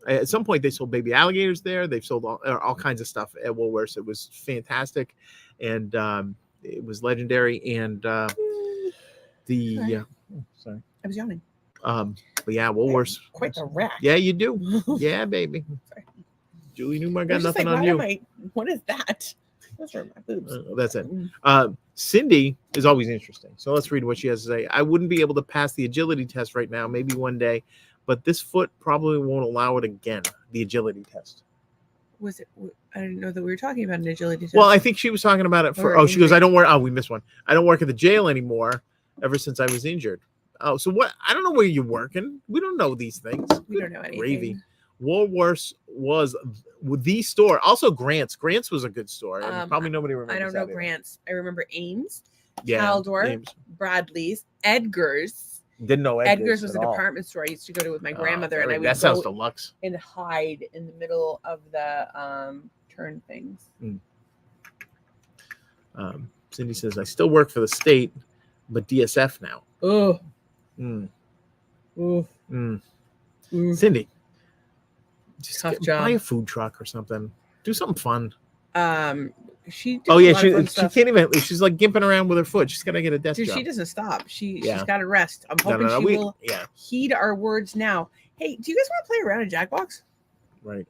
Speaker 2: At some point, they sold baby alligators there. They've sold all kinds of stuff at Woolworths. It was fantastic, and it was legendary. And sorry,
Speaker 1: I was yawning.
Speaker 2: But yeah, Woolworths.
Speaker 1: Quite the rack.
Speaker 2: Yeah, you do. Yeah, baby. Sorry. Julie Newmar got nothing on you.
Speaker 1: What is that? Those are my boobs.
Speaker 2: That's it. Cindy is always interesting. So let's read what she has to say. I wouldn't be able to pass the agility test right now, maybe one day, but this foot probably won't allow it again. The agility test.
Speaker 1: Was it? I didn't know that we were talking about an agility test.
Speaker 2: Well, I think she was talking about it for. She goes, I don't work. Oh, we missed one. I don't work at the jail anymore. Ever since I was injured. Oh, so what? I don't know where you're working. We don't know these things.
Speaker 1: We don't know anything.
Speaker 2: Gravy. Woolworths was the store. Also, Grant's. Grant's was a good store. And probably nobody remembers.
Speaker 1: I don't know Grant's. I remember Ames,
Speaker 2: yeah,
Speaker 1: Caldor, Bradley's, Edgar's.
Speaker 2: Didn't know
Speaker 1: Edgar's was a department store I used to go to with my grandmother, and I would
Speaker 2: that sounds deluxe.
Speaker 1: And hide in the middle of the turn things.
Speaker 2: Cindy says, I still work for the state, but DSF now.
Speaker 1: Oh.
Speaker 2: Cindy, just
Speaker 1: tough job.
Speaker 2: Buy a food truck or something. Do something fun.
Speaker 1: She
Speaker 2: can't even. She's like gimping around with her foot. She's gotta get a desk job.
Speaker 1: She doesn't stop. She's got to rest. I'm hoping she will heed our words now. Hey, do you guys want to play around in Jackbox?
Speaker 2: Right.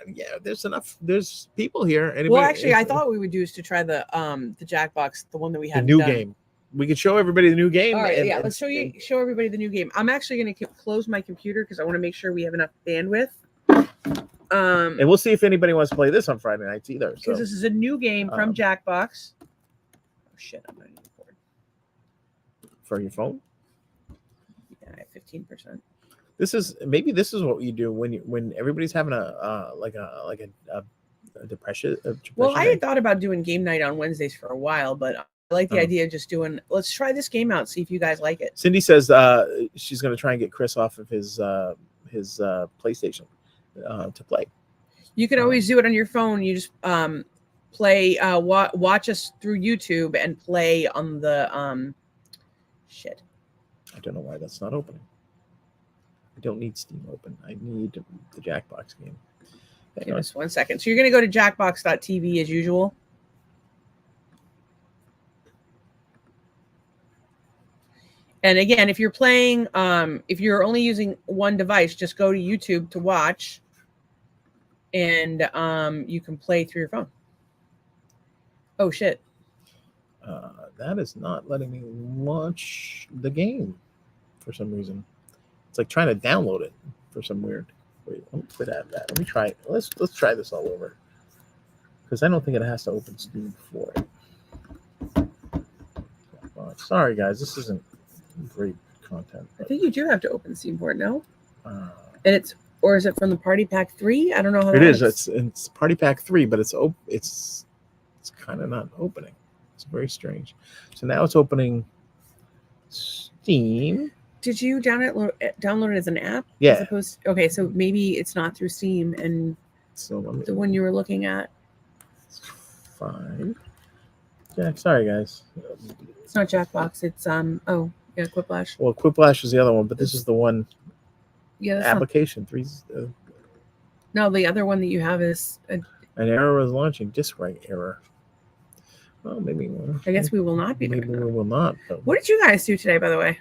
Speaker 2: Yeah, there's enough. There's people here. Anybody,
Speaker 1: well, actually, I thought what we would do is to try the Jackbox, the one that we had.
Speaker 2: The new game. We could show everybody the new game.
Speaker 1: All right, let's show everybody the new game. I'm actually going to close my computer because I want to make sure we have enough bandwidth.
Speaker 2: And we'll see if anybody wants to play this on Friday nights either.
Speaker 1: Because this is a new game from Jackbox. Oh shit! I'm not even bored.
Speaker 2: For your phone?
Speaker 1: Yeah, I have 15%.
Speaker 2: This is what you do when everybody's having a depression.
Speaker 1: Well, I had thought about doing game night on Wednesdays for a while, but like the idea of just doing. Let's try this game out. See if you guys like it.
Speaker 2: Cindy says she's going to try and get Chris off of his PlayStation to play.
Speaker 1: You can always do it on your phone. You just play, watch us through YouTube and play on the shit.
Speaker 2: I don't know why that's not opening. I don't need Steam open. I need the Jackbox game.
Speaker 1: Give us 1 second. So you're going to go to jackbox.tv as usual. And again, if you're playing, if you're only using one device, just go to YouTube to watch, and you can play through your phone. Oh, shit.
Speaker 2: That is not letting me launch the game for some reason. It's like trying to download it for some weird. Wait, let me quit at that. Let me try it. Let's try this all over. Because I don't think it has to open Steam for it. Sorry, guys. This isn't great content.
Speaker 1: I think you do have to open Steam for it, no? And it's, or is it from the Party Pack 3? I don't know how
Speaker 2: it is. It's Party Pack 3, but it's kind of not opening. It's very strange. So now it's opening Steam.
Speaker 1: Did you download it as an app?
Speaker 2: Yeah.
Speaker 1: As opposed to, okay, so maybe it's not through Steam, and
Speaker 2: so
Speaker 1: the one you were looking at.
Speaker 2: Fine. Yeah, sorry guys.
Speaker 1: It's not Jackbox. It's Quiplash.
Speaker 2: Well, Quiplash is the other one, but this is the one.
Speaker 1: Yeah. That's
Speaker 2: application 3.
Speaker 1: No, the other one that you have is
Speaker 2: an error was launching. Disk write error. Well, maybe.
Speaker 1: I guess we will not be.
Speaker 2: Maybe we will not. But...
Speaker 1: What did you guys do today, by the way?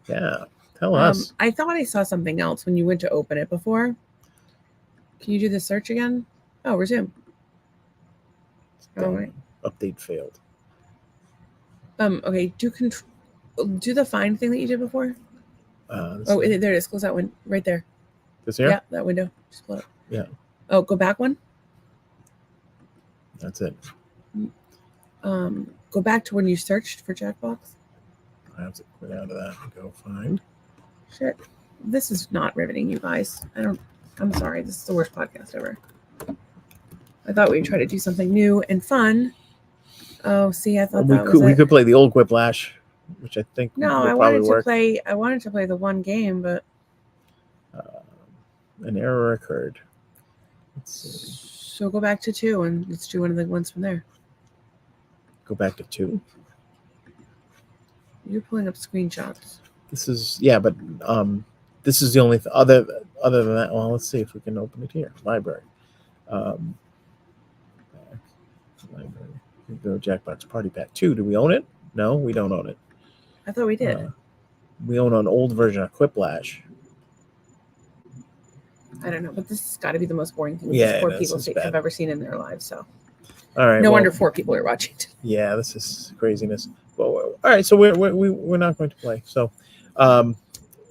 Speaker 2: Yeah, tell us.
Speaker 1: I thought I saw something else when you went to open it before. Can you do the search again? Oh, resume. Oh, right.
Speaker 2: Update failed.
Speaker 1: Okay. Do the find thing that you did before. There it is. Close that one right there.
Speaker 2: This here?
Speaker 1: Yeah, that window. Just pull it up.
Speaker 2: Yeah.
Speaker 1: Oh, go back one.
Speaker 2: That's it.
Speaker 1: Go back to when you searched for Jackbox.
Speaker 2: I have to quit out of that and go find.
Speaker 1: Shit. This is not riveting, you guys. I'm sorry. This is the worst podcast ever. I thought we'd try to do something new and fun. Oh, see, I thought
Speaker 2: we could play the old Quiplash, which I think
Speaker 1: no,
Speaker 2: would
Speaker 1: I
Speaker 2: probably
Speaker 1: wanted
Speaker 2: work.
Speaker 1: I wanted to play the one game, but
Speaker 2: an error occurred. Let's see.
Speaker 1: So go back to 2 and let's do one of the ones from there.
Speaker 2: Go back to 2.
Speaker 1: You're pulling up screenshots.
Speaker 2: This is but this is the only other than that. Well, let's see if we can open it here. Library. Library. We go Jackbox Party Pack 2. Do we own it? No, we don't own it.
Speaker 1: I thought we did.
Speaker 2: We own an old version of Quiplash.
Speaker 1: I don't know, but this has got to be the most boring thing
Speaker 2: Yeah,
Speaker 1: 4 people have ever seen in their lives. So,
Speaker 2: all right.
Speaker 1: No wonder 4 people are watching.
Speaker 2: Yeah, this is craziness. Well, all right, so we're not going to play. So,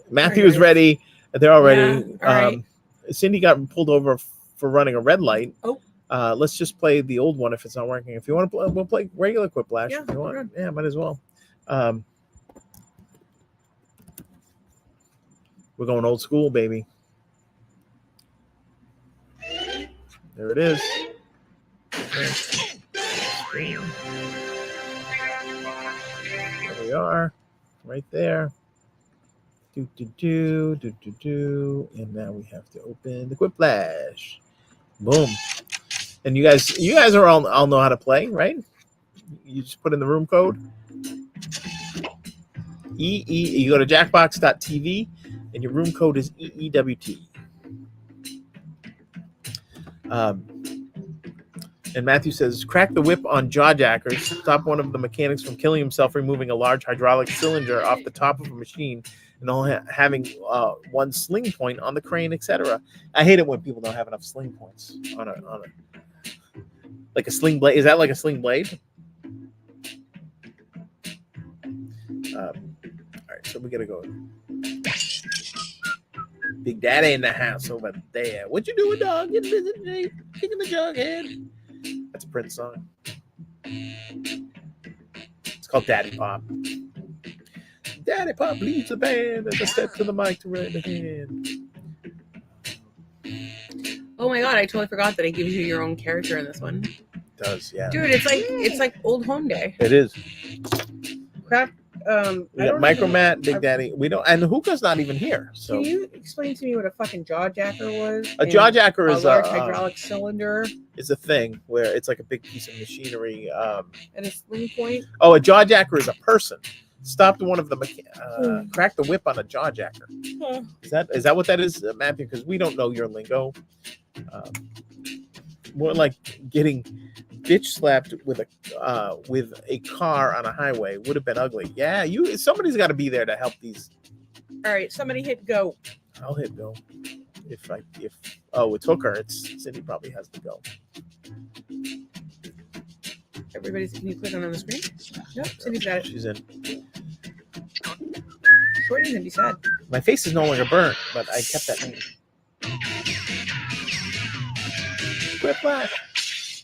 Speaker 2: Matthew is ready. They're all ready.
Speaker 1: Yeah, all right.
Speaker 2: Cindy got pulled over for running a red light.
Speaker 1: Oh.
Speaker 2: Let's just play the old one if it's not working. If you want to play, we'll play regular Quiplash if you want.
Speaker 1: Good.
Speaker 2: Yeah, might as well. We're going old school, baby. There it is. There we are, right there. And now we have to open the Quiplash. Boom. And you guys are all know how to play, right? You just put in the room code. You go to jackbox.tv and your room code is EEWT. And Matthew says, crack the whip on jawjackers. Stop one of the mechanics from killing himself, removing a large hydraulic cylinder off the top of a machine and only having one sling point on the crane, etc. I hate it when people don't have enough sling points on a like a sling blade. Is that like a sling blade? All right, so we gotta go. Big Daddy in the house over there. What you doing, dog? Getting busy today? Kicking the jug head. That's a Prince song. It's called Daddy Pop. Daddy Pop leads the band as I step to the mic to raise the hand.
Speaker 1: Oh my god, I totally forgot that it gives you your own character in this one.
Speaker 2: does, yeah.
Speaker 1: Dude, it's like old home day.
Speaker 2: It is.
Speaker 1: Crap.
Speaker 2: We got Micromat, Big Daddy. We don't, and Hookah's not even here. So
Speaker 1: can you explain to me what a fucking jaw jacker was?
Speaker 2: a jaw jacker is
Speaker 1: a large hydraulic cylinder.
Speaker 2: It's a thing where it's like a big piece of machinery.
Speaker 1: And a sling point.
Speaker 2: Oh, a jaw jacker is a person. Stopped one of the cracked the whip on a jaw jacker. Is that what that is, Matthew? Because we don't know your lingo. More like getting bitch slapped with a car on a highway would have been ugly. Yeah, somebody's got to be there to help these.
Speaker 1: All right, somebody hit go.
Speaker 2: I'll hit go. If it's Hooker, it's Cindy probably has to go.
Speaker 1: Can you click on the screen? Nope, Cindy's got it.
Speaker 2: She's in.
Speaker 1: Courtney's gonna be sad.
Speaker 2: My face is no longer burnt, but I kept that name. Quiplash.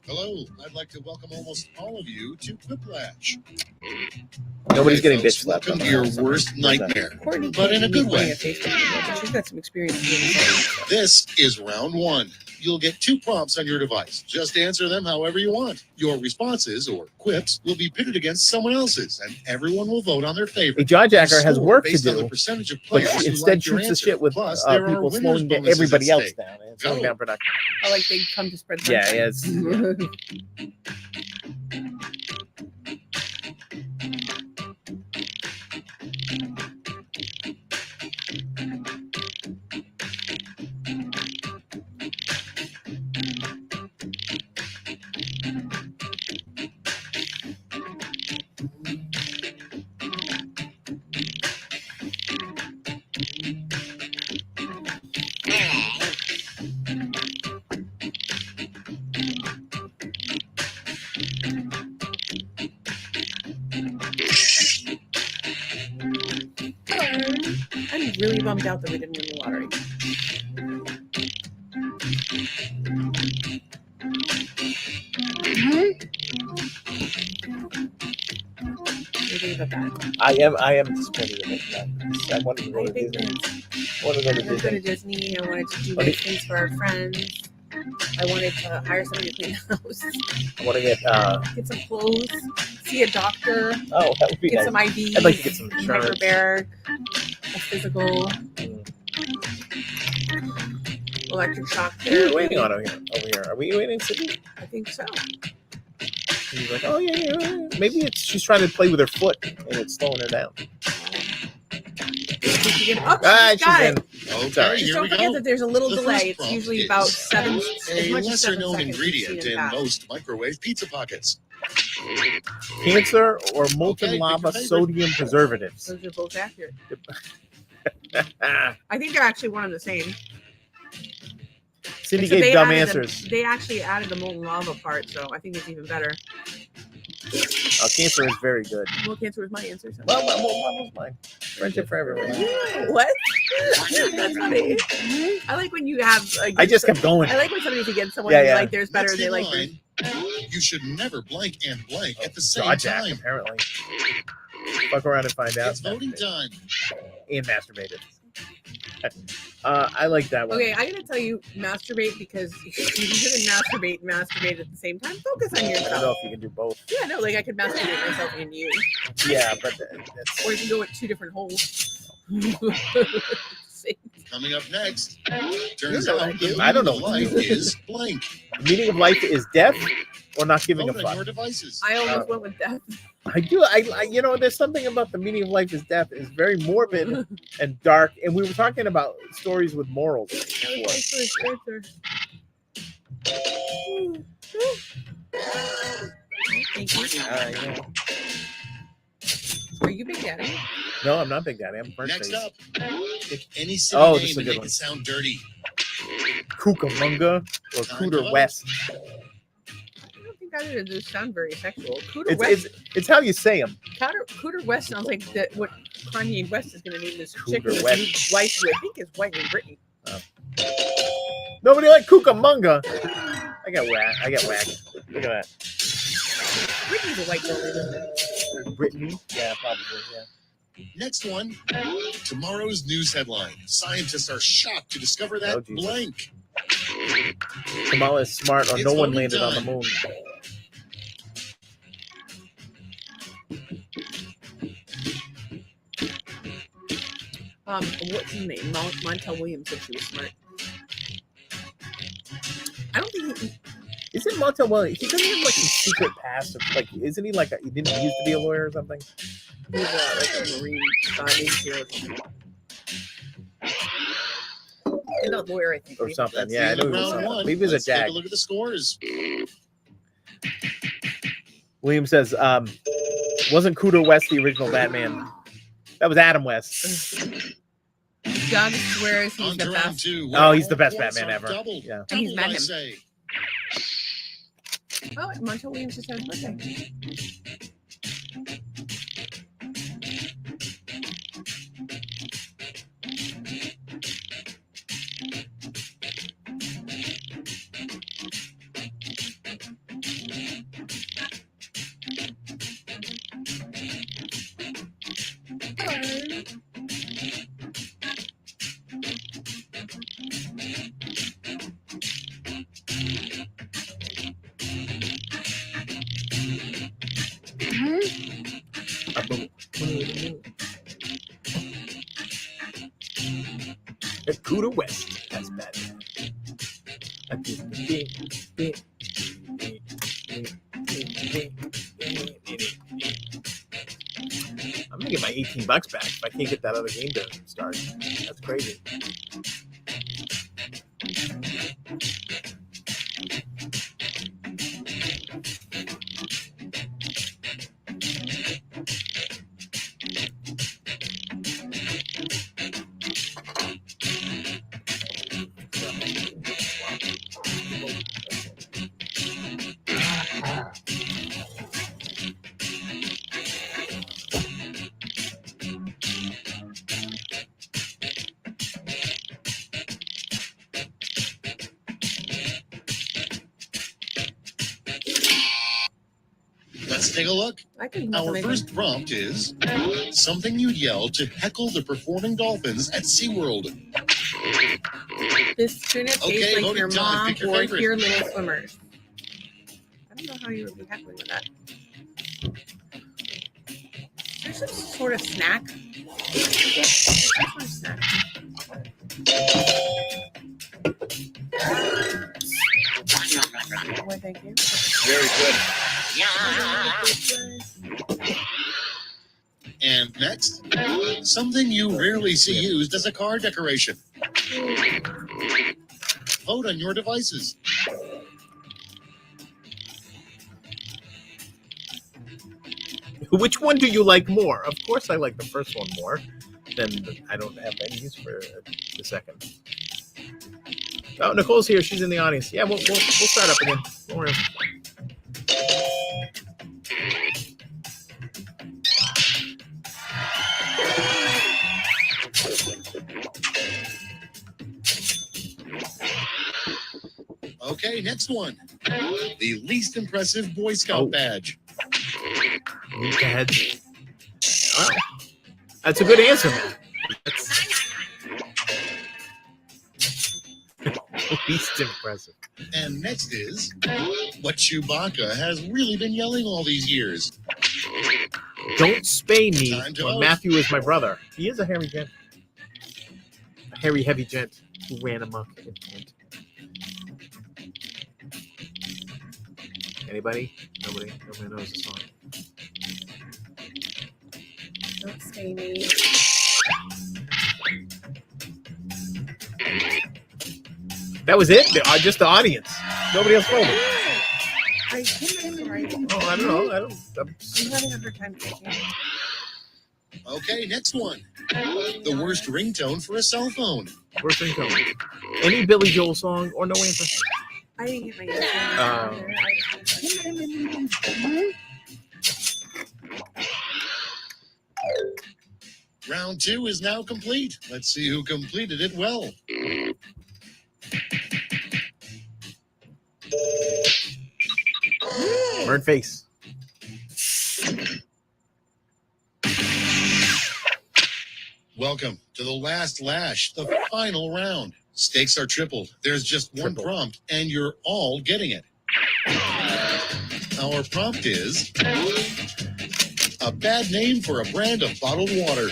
Speaker 3: Hello, I'd like to welcome almost all of you to Quiplash.
Speaker 2: Nobody's getting bitch slapped.
Speaker 3: Welcome to your worst nightmare,
Speaker 1: Courtney,
Speaker 3: but in a good way.
Speaker 1: She's got some experience doing this.
Speaker 3: This is round one. You'll get 2 prompts on your device. Just answer them however you want. Your responses, or quips, will be pitted against someone else's, and everyone will vote on their favorite.
Speaker 2: A jaw jacker has work to do,
Speaker 3: the percentage of
Speaker 2: but
Speaker 3: players
Speaker 2: instead shoots the shit with people slowing everybody else down and slowing down production.
Speaker 1: I like they come to spread.
Speaker 2: Yeah, it's.
Speaker 1: I'm really bummed out that we didn't win the lottery.
Speaker 2: I am disappointed in it. I wanted to go to Disney. I wanted to
Speaker 1: Disney. I wanted to do nice things for our friends. I wanted to hire somebody to clean the house.
Speaker 2: I want to
Speaker 1: get some clothes, see a doctor.
Speaker 2: Oh, that would be
Speaker 1: get
Speaker 2: nice.
Speaker 1: Some IVs.
Speaker 2: I'd like to get some insurance.
Speaker 1: Hyperbaric, a physical, electric shock therapy.
Speaker 2: Who are we waiting on over here? Are we waiting, Sydney?
Speaker 1: I think so.
Speaker 2: And he's like, oh yeah. Maybe she's trying to play with her foot and it's slowing her down.
Speaker 1: She's in.
Speaker 3: Okay,
Speaker 1: Just don't forget that there's a little delay. It's usually about 7.
Speaker 3: A lesser-known ingredient in most microwave pizza pockets.
Speaker 2: Cancer or molten lava sodium preservatives.
Speaker 1: Those are both accurate. I think they're actually one and the same.
Speaker 2: Cindy gave dumb answers.
Speaker 1: They actually added the molten lava part, so I think it's even better.
Speaker 2: Cancer is very good.
Speaker 1: Well, cancer was my answer. So.
Speaker 2: Well, what was mine? Friendship for everyone.
Speaker 1: What? That's funny. I like when you have.
Speaker 2: I just kept going.
Speaker 1: I like when somebody's against someone who's like theirs better. They like theirs.
Speaker 3: You should never blank and blank at the same
Speaker 2: time. Apparently. Fuck around and find out.
Speaker 3: It's voting time.
Speaker 2: And masturbated. I like that one.
Speaker 1: Okay, I gotta tell you, masturbate, because you shouldn't masturbate at the same time. Focus on yourself.
Speaker 2: I don't know if you can do both.
Speaker 1: Yeah, no, like I could masturbate myself and you.
Speaker 2: Yeah, but that's...
Speaker 1: Or you can go with 2 different holes.
Speaker 3: Coming up next, turns out the
Speaker 2: I don't know.
Speaker 3: Life is blank.
Speaker 2: The meaning of life is death or not giving a fuck.
Speaker 3: Your devices.
Speaker 1: I almost went with death.
Speaker 2: I do. I there's something about the meaning of life is death is very morbid and dark. And we were talking about stories with morals before.
Speaker 1: Thank you. Are you Big Daddy?
Speaker 2: No, I'm not Big Daddy. I'm Birthday.
Speaker 3: Next up, pick any city name and make it sound dirty.
Speaker 2: Cucamonga or Cooter West.
Speaker 1: I don't think either of those sound very sexual. Cooter West.
Speaker 2: It's how you say them.
Speaker 1: Cooter West sounds like what Kanye West is going to name this chick
Speaker 2: Cooter
Speaker 1: with
Speaker 2: West.
Speaker 1: his new wife, who I think is white named Brittany.
Speaker 2: Oh. Nobody like Cucamonga. I got whacked. Look at that.
Speaker 1: Brittany's a white girl, isn't it?
Speaker 2: Brittany? Yeah, probably. Yeah.
Speaker 3: Next one. Tomorrow's news headline. Scientists are shocked to discover that blank.
Speaker 2: Kamala is smart or no one landed on the moon.
Speaker 1: What's his name? Montel Williams said she was smart. I don't think he...
Speaker 2: Isn't Montel Williams? He doesn't have like some secret past. Like, isn't he like he didn't used to be a lawyer or something?
Speaker 1: He's like a Marine Navy SEAL or something. He's not a lawyer, I think.
Speaker 2: Or something.
Speaker 3: That's
Speaker 2: Yeah, I
Speaker 3: the
Speaker 2: know he
Speaker 3: end
Speaker 2: was
Speaker 3: of round
Speaker 2: something.
Speaker 3: one.
Speaker 2: Maybe he was a
Speaker 3: Let's take
Speaker 2: JAG.
Speaker 3: a look at the scores.
Speaker 2: William says, wasn't Cooter West the original Batman? That was Adam West.
Speaker 1: Doug swears he's
Speaker 3: On
Speaker 1: the
Speaker 3: to round
Speaker 1: best.
Speaker 3: two.
Speaker 2: Oh, he's the best
Speaker 3: Points
Speaker 2: Batman
Speaker 3: are
Speaker 2: ever.
Speaker 3: Double.
Speaker 2: Yeah.
Speaker 1: And he's
Speaker 3: Double, I
Speaker 1: met him.
Speaker 3: say.
Speaker 1: Oh, Montel Williams just had his birthday.
Speaker 2: Cooter West. That's Batman. I'm gonna get my $18 back if I can't get that other game to start. That's crazy.
Speaker 3: Let's take a look.
Speaker 1: I can
Speaker 3: Our first prompt is something you'd yell to heckle the performing dolphins at SeaWorld.
Speaker 1: This tuna tastes
Speaker 3: Okay,
Speaker 1: like
Speaker 3: voting
Speaker 1: your
Speaker 3: time.
Speaker 1: mom
Speaker 3: Pick your
Speaker 1: or
Speaker 3: favorite.
Speaker 1: your little swimmers. I don't know how you would be heckling with that. There's some sort of snack. Some sort of snack. Why, thank you.
Speaker 2: Very good.
Speaker 3: And next, something you rarely see used as a car decoration. Vote on your devices.
Speaker 2: Which one do you like more? Of course, I like the first one more. Then I don't have any use for the second. Oh, Nicole's here. She's in the audience. Yeah, we'll start up again. Don't worry.
Speaker 3: Okay, next one. The least impressive Boy Scout badge.
Speaker 2: Move ahead. Oh, that's a good answer, man. That's least impressive.
Speaker 3: And next is what Chewbacca has really been yelling all these years.
Speaker 2: Don't spay me
Speaker 3: Time to
Speaker 2: when
Speaker 3: vote.
Speaker 2: Matthew is my brother. He is a hairy gent. A hairy, heavy gent who ran amok. Anybody? Nobody knows the song.
Speaker 1: Don't stay me.
Speaker 2: That was it? Just the audience. Nobody else voted.
Speaker 1: I couldn't remember.
Speaker 2: Oh, I don't know.
Speaker 1: I'm having a hard time thinking.
Speaker 3: Okay, next one. The worst ringtone for a cell phone.
Speaker 2: Worst ringtone. Any Billy Joel song or no answer?
Speaker 1: I didn't get my answer.
Speaker 3: Round two is now complete. Let's see who completed it well.
Speaker 2: Burn face.
Speaker 3: Welcome to the last lash, the final round. Stakes are tripled. There's just one
Speaker 2: Triple.
Speaker 3: prompt, and you're all getting it. Our prompt is a bad name for a brand of bottled water.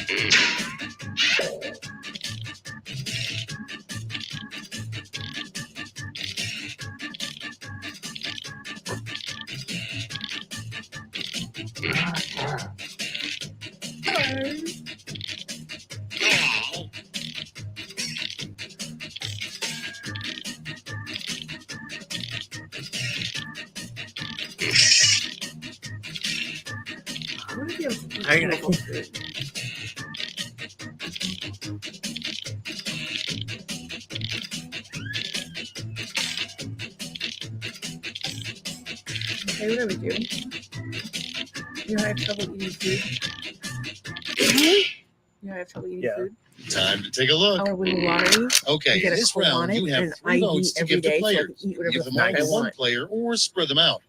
Speaker 1: Okay, what do we do? You have trouble eating food? You have trouble eating food?
Speaker 3: Time to take a look.
Speaker 1: Our winning lottery.
Speaker 3: Okay, in this round, you have 3 votes to give to players. Give them all to one player or spread them out.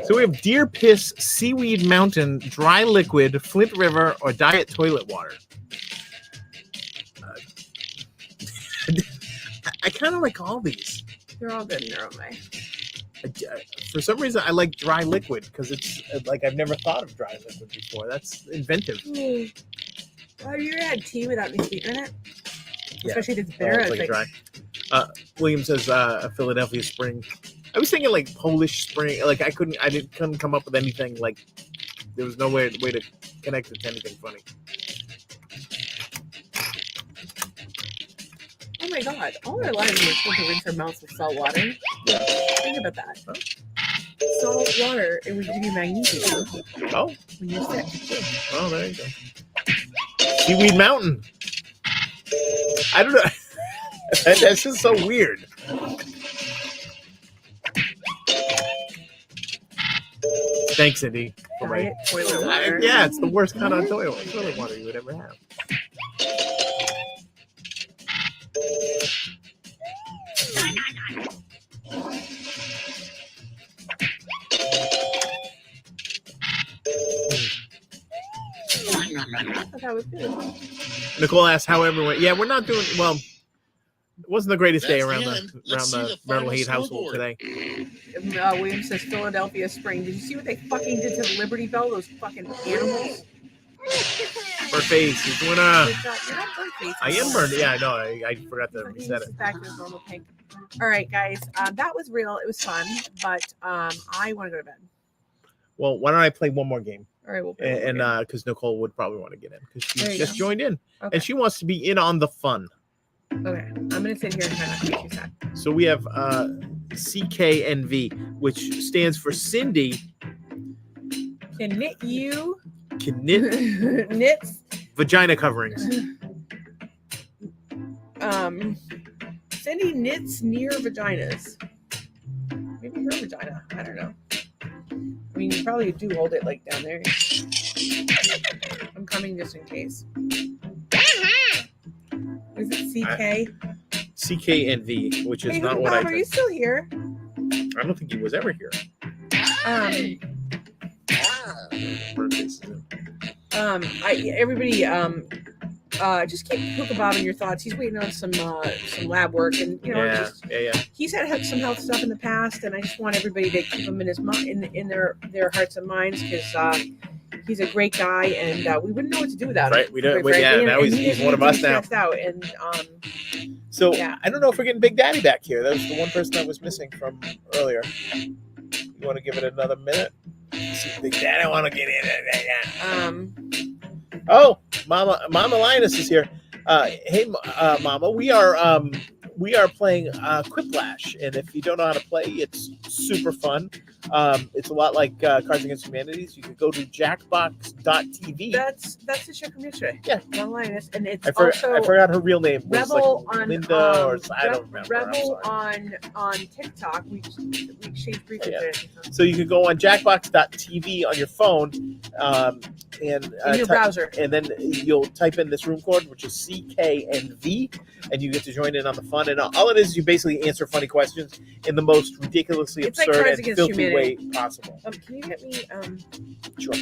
Speaker 2: So we have Deer Piss, Seaweed Mountain, Dry Liquid, Flint River, or Diet Toilet Water. I kind of like all these.
Speaker 1: They're all good in their own way.
Speaker 2: For some reason, I like Dry Liquid because it's like I've never thought of Dry Liquid before. That's inventive.
Speaker 1: Have you ever had tea without any sweetener in it?
Speaker 2: Yeah.
Speaker 1: Especially if it's bitter.
Speaker 2: It's like dry. William says a Philadelphia Spring. I was thinking like Polish Spring. Like I couldn't come up with anything. Like there was no way to connect it to anything funny.
Speaker 1: Oh my god! All our lives we're supposed to rinse our mouths with salt water.
Speaker 2: Yeah.
Speaker 1: Think about that. Huh? Salt water, it would give you magnesium.
Speaker 2: Oh.
Speaker 1: When you're sick.
Speaker 2: Oh, there you go. Seaweed Mountain. I don't know. That's just so weird. Thanks, Cindy.
Speaker 1: Diet toilet water.
Speaker 2: Yeah, it's the worst kind of toilet water you would ever have.
Speaker 1: That was good.
Speaker 2: Nicole asked how everyone. Yeah, we're not doing well. It wasn't the greatest day around the Myrtle Haight household today.
Speaker 1: William says Philadelphia Spring. Did you see what they fucking did to the Liberty Bell? Those fucking animals.
Speaker 2: Bird face is doing
Speaker 1: You're not bird face.
Speaker 2: I am burned. Yeah, I know. I forgot to reset it.
Speaker 1: Back to his normal pink. All right, guys. That was real. It was fun, but I want to go to bed.
Speaker 2: Well, why don't I play one more game?
Speaker 1: All right, we'll play
Speaker 2: and because Nicole would probably want to get in because she just
Speaker 1: go.
Speaker 2: joined in
Speaker 1: Okay.
Speaker 2: and she wants to be in on the fun.
Speaker 1: Okay, I'm gonna sit here and try not to make you sad.
Speaker 2: So we have CKNV, which stands for Cindy
Speaker 1: Can knit you.
Speaker 2: Can knit
Speaker 1: Knits.
Speaker 2: vagina coverings.
Speaker 1: Cindy knits near vaginas. Maybe her vagina. I don't know. I mean, you probably do hold it like down there. I'm coming just in case. Is it CK?
Speaker 2: CKNV, which is not what
Speaker 1: Bob,
Speaker 2: I
Speaker 1: are you still here?
Speaker 2: I don't think he was ever here.
Speaker 1: Everybody, just keep Hookah Bob in your thoughts. He's waiting on some lab work, and he's had some health stuff in the past, and I just want everybody to keep him in his mind, in their hearts and minds, because he's a great guy, and we wouldn't know what to do without him.
Speaker 2: Right, we don't. Now he's one of us now.
Speaker 1: Out, and
Speaker 2: so I don't know if we're getting Big Daddy back here. That was the one person that was missing from earlier. You want to give it another minute? See, Big Daddy want to get in. Oh, Mama Linus is here. Hey, Mama, we are playing Quiplash, and if you don't know how to play, it's super fun. It's a lot like Cards Against Humanities. You can go to jackbox.tv.
Speaker 1: That's the show from yesterday.
Speaker 2: Yeah,
Speaker 1: Mama Linus, and it's
Speaker 2: I forgot her real name.
Speaker 1: Rebel
Speaker 2: like
Speaker 1: on
Speaker 2: Linda, or I don't remember.
Speaker 1: Rebel on TikTok. We exchanged briefly.
Speaker 2: So you can go on jackbox.tv on your phone, and
Speaker 1: in your browser,
Speaker 2: and then you'll type in this room code, which is CKNV, and you get to join in on the fun. And all it is you basically answer funny questions in the most ridiculously absurd and filthy way possible.
Speaker 1: Can you get me?
Speaker 2: Sure.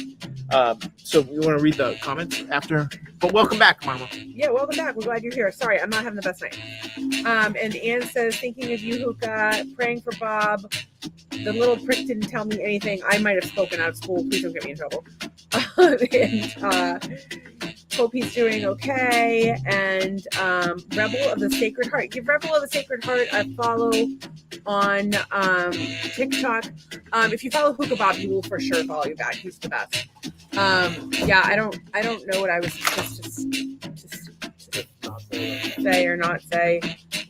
Speaker 2: So we want to read the comments after. But welcome back, Mama.
Speaker 1: Yeah, welcome back. We're glad you're here. Sorry, I'm not having the best night. And Anne says, thinking of you, Hookah, praying for Bob. The little prick didn't tell me anything. I might have spoken out of school. Please don't get me in trouble. Hope he's doing okay. And Rebel of the Sacred Heart. Give Rebel of the Sacred Heart a follow on TikTok. If you follow Hookah Bob, he will for sure follow you back. He's the best. Yeah, I don't know what I was supposed to say or not say.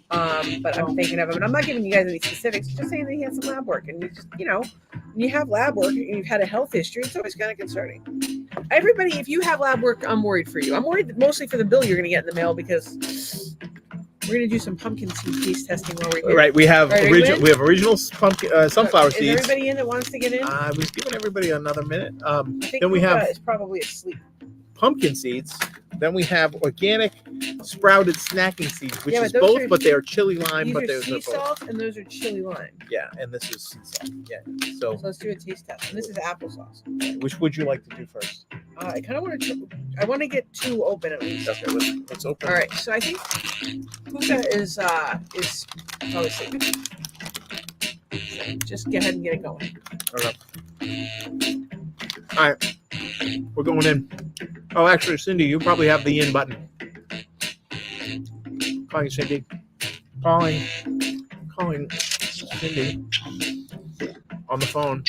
Speaker 1: But I'm thinking of him, and I'm not giving you guys any specifics. Just saying that he had some lab work, and you just, when you have lab work and you've had a health history, it's always kind of concerning. Everybody, if you have lab work, I'm worried for you. I'm worried mostly for the bill you're going to get in the mail because we're going to do some pumpkin seed taste testing while we're here.
Speaker 2: Right, we have original pumpkin sunflower seeds.
Speaker 1: Is everybody in that wants to get in?
Speaker 2: I was giving everybody another minute.
Speaker 1: I think
Speaker 2: then we have
Speaker 1: is probably asleep.
Speaker 2: Pumpkin seeds. Then we have organic sprouted snacking seeds, which is both, but they are chili lime. But
Speaker 1: these are sea salt and those are chili lime.
Speaker 2: Yeah, and this is sea salt. Yeah. So
Speaker 1: let's do a taste test. And this is applesauce.
Speaker 2: Which would you like to do first?
Speaker 1: I kind of want to. I want to get two open at least.
Speaker 2: Okay, let's open.
Speaker 1: All right. So I think Hookah is probably sleeping. So just go ahead and get it going.
Speaker 2: All right. We're going in. Oh, actually, Cindy, you probably have the in button. Calling Cindy. Calling Cindy on the phone.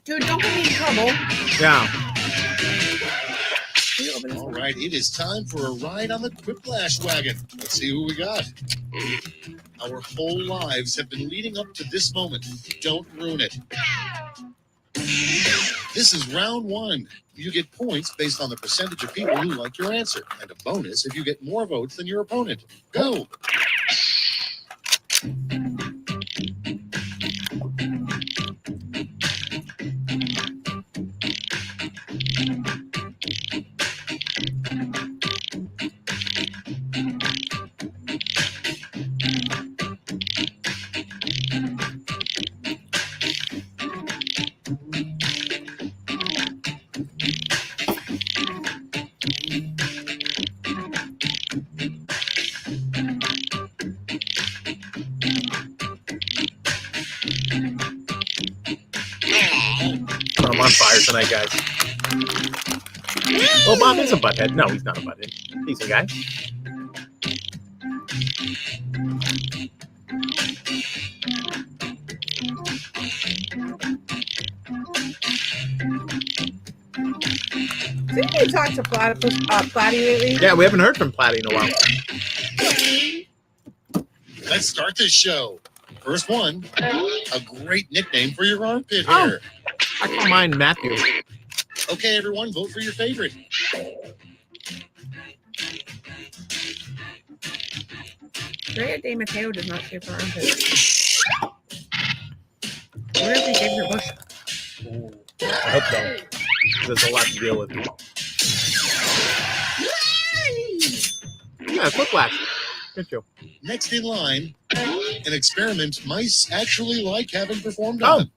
Speaker 1: Dude, don't get me in trouble.
Speaker 2: Yeah.
Speaker 3: All right, it is time for a ride on the Quiplash wagon. Let's see who we got. Our whole lives have been leading up to this moment. Don't ruin it. This is round one. You get points based on the percentage of people who like your answer, and a bonus if you get more votes than your opponent. Go!
Speaker 2: I'm on fire tonight, guys. Well, Bob is a butthead. No, he's not a butthead. He's a guy.
Speaker 1: Didn't you talk to Platy lately?
Speaker 2: Yeah, we haven't heard from Platy in a while.
Speaker 3: Let's start this show. First one, a great nickname for your armpit hair.
Speaker 2: I call mine Matthew.
Speaker 3: Okay, everyone, vote for your favorite.
Speaker 1: Drea De Matteo does not shave her armpits. What is your favorite bush?
Speaker 2: I hope so. There's a lot to deal with. Yeah, Quiplash. Good show.
Speaker 3: Next in line, an experiment mice actually like having performed on.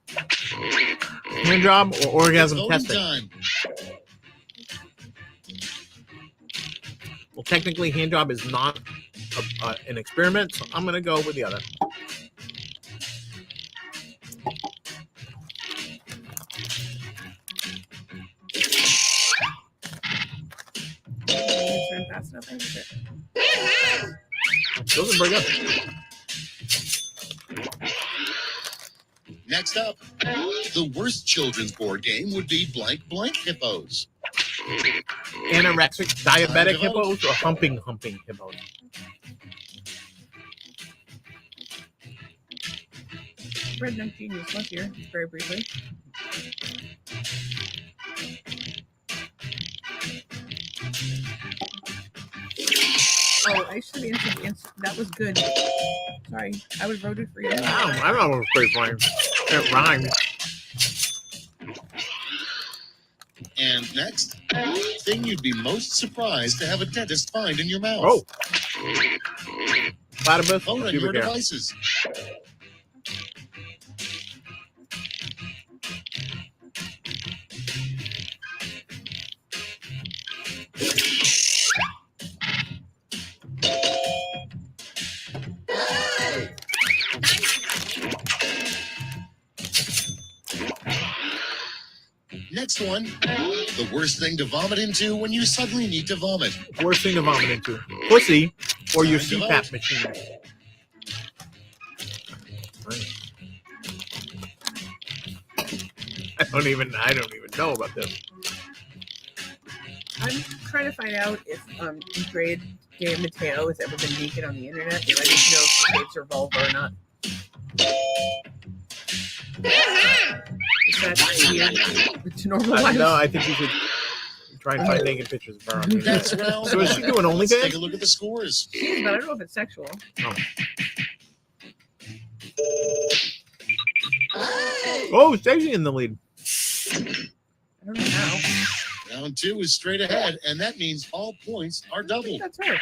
Speaker 2: Hand job or orgasm
Speaker 3: Voting
Speaker 2: testing?
Speaker 3: time.
Speaker 2: Well, technically, hand job is not an experiment, so I'm going to go with the other. Those are pretty good.
Speaker 3: Next up, the worst children's board game would be blank blank hippos.
Speaker 2: Anorexic, diabetic hippos or humping hippos?
Speaker 1: Redneck Genius was here very briefly. Oh, I should have answered. That was good. Sorry, I would have voted for you.
Speaker 2: I don't know if it was pretty funny. It rhymed.
Speaker 3: And next, thing you'd be most surprised to have a dentist find in your mouth.
Speaker 2: Oh. Platypus.
Speaker 3: Vote on your devices. Next one. The worst thing to vomit into when you suddenly need to vomit.
Speaker 2: Worst thing to vomit into: pussy or your
Speaker 3: Time to
Speaker 2: CPAP
Speaker 3: vote.
Speaker 2: machine. I don't even know about this.
Speaker 1: I'm trying to find out if grade Dan Mateo has ever been naked on the internet. So I need to know if he shaves her vulva or not. Is that weird to normalize?
Speaker 2: No, I think you should try and find naked pictures of her on YouTube.
Speaker 3: That's round
Speaker 2: So is she
Speaker 3: one.
Speaker 2: doing
Speaker 3: Let's take
Speaker 2: OnlyFans?
Speaker 3: a look at the scores.
Speaker 1: She is, but I don't know if it's sexual.
Speaker 2: Oh, Stacy in the lead.
Speaker 1: I don't know how.
Speaker 3: Round 2 is straight ahead, and that means all points are
Speaker 1: I think
Speaker 3: doubled.
Speaker 1: that's her.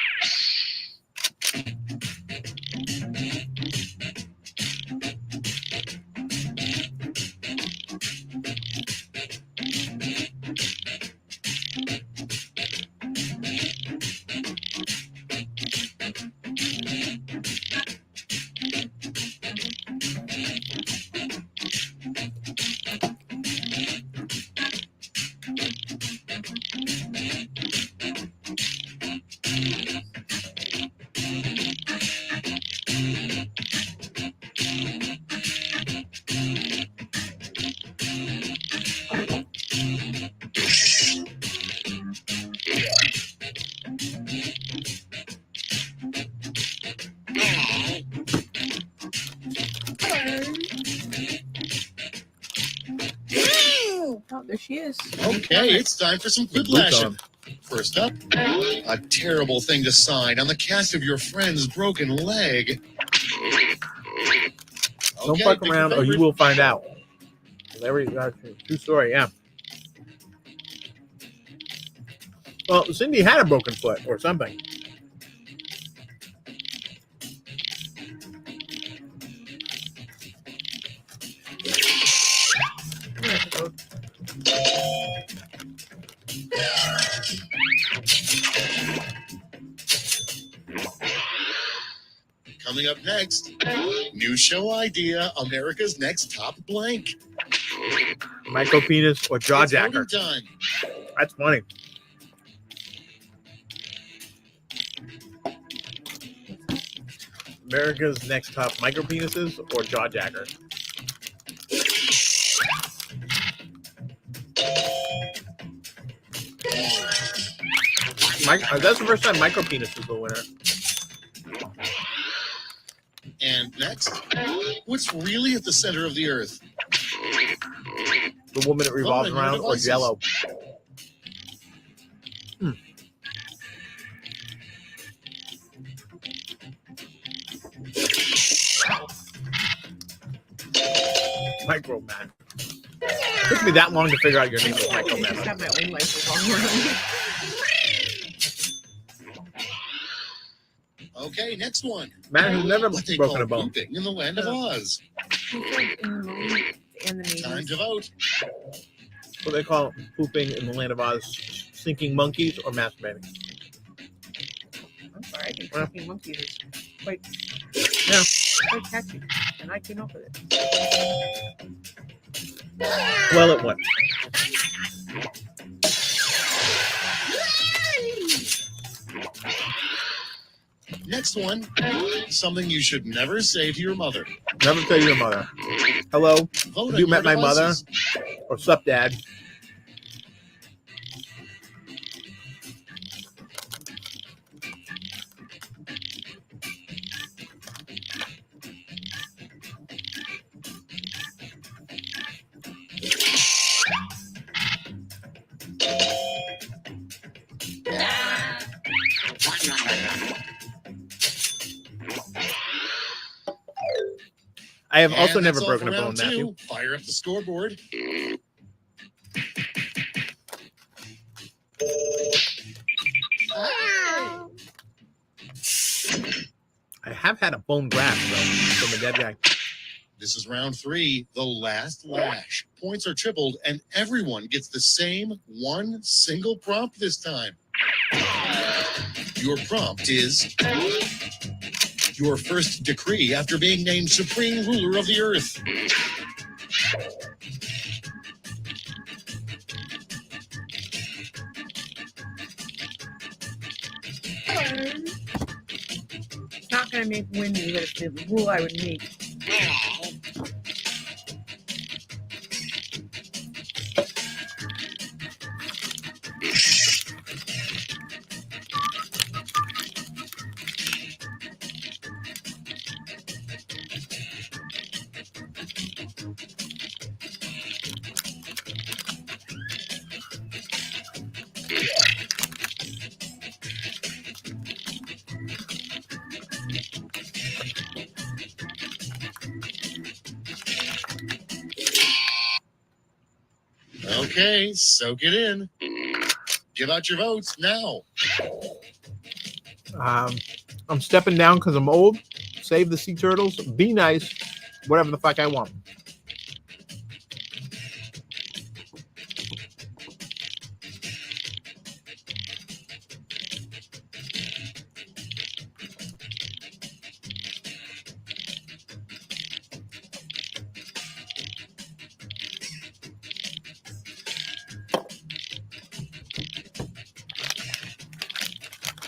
Speaker 1: Oh, there she is.
Speaker 3: Okay, it's time for some quiplashing. First up, a terrible thing to sign on the cast of your friend's broken leg.
Speaker 2: Don't
Speaker 3: Okay,
Speaker 2: fuck
Speaker 3: pick your
Speaker 2: around or you
Speaker 3: favorite.
Speaker 2: will find out. Larry, true story, yeah. Well, Cindy had a broken foot or something.
Speaker 3: Coming up next, new show idea, America's Next Top Blank.
Speaker 2: Micro penis or jaw
Speaker 3: It's voting
Speaker 2: jacker.
Speaker 3: time.
Speaker 2: That's funny. America's Next Top Micro penises or jaw jackers. That's the first time micro penis is the winner.
Speaker 3: And next, what's really at the center of the earth?
Speaker 2: The woman it revolves
Speaker 3: Vote on your
Speaker 2: around or
Speaker 3: devices.
Speaker 2: Jello. Micro man. It took me that long to figure out your name was Micro
Speaker 1: I just
Speaker 2: man.
Speaker 1: have my own life revolving around.
Speaker 3: Okay, next one.
Speaker 2: Man who's never
Speaker 3: What they
Speaker 2: broken
Speaker 3: call
Speaker 2: a bone.
Speaker 3: pooping in the land of Oz.
Speaker 1: Who said in the moon and the
Speaker 3: Time
Speaker 1: navy?
Speaker 3: to vote.
Speaker 2: What they call pooping in the land of Oz, sinking monkeys or masturbating.
Speaker 1: I'm sorry, I think talking monkeys is quite,
Speaker 2: Yeah.
Speaker 1: quite catchy, and I came up with it.
Speaker 2: Well, it went.
Speaker 3: Next one, something you should never say to your mother.
Speaker 2: Never tell your mother. Hello,
Speaker 3: Vote
Speaker 2: have you
Speaker 3: on
Speaker 2: met
Speaker 3: your
Speaker 2: my mother?
Speaker 3: devices.
Speaker 2: Or sup, dad? I have also
Speaker 3: And
Speaker 2: never
Speaker 3: that's all
Speaker 2: broken a
Speaker 3: for
Speaker 2: bone,
Speaker 3: round
Speaker 2: Matthew.
Speaker 3: 2. Fire up the scoreboard.
Speaker 2: I have had a bone graft, though, from a dead guy.
Speaker 3: This is round 3, the last lash. Points are tripled, and everyone gets the same one single prompt this time. Your prompt is your first decree after being named supreme ruler of the earth.
Speaker 1: It's not going to make windy, but it's the rule I would make.
Speaker 3: Okay, soak it in. Give out your votes now.
Speaker 2: I'm stepping down because I'm old. Save the sea turtles. Be nice. Whatever the fuck I want.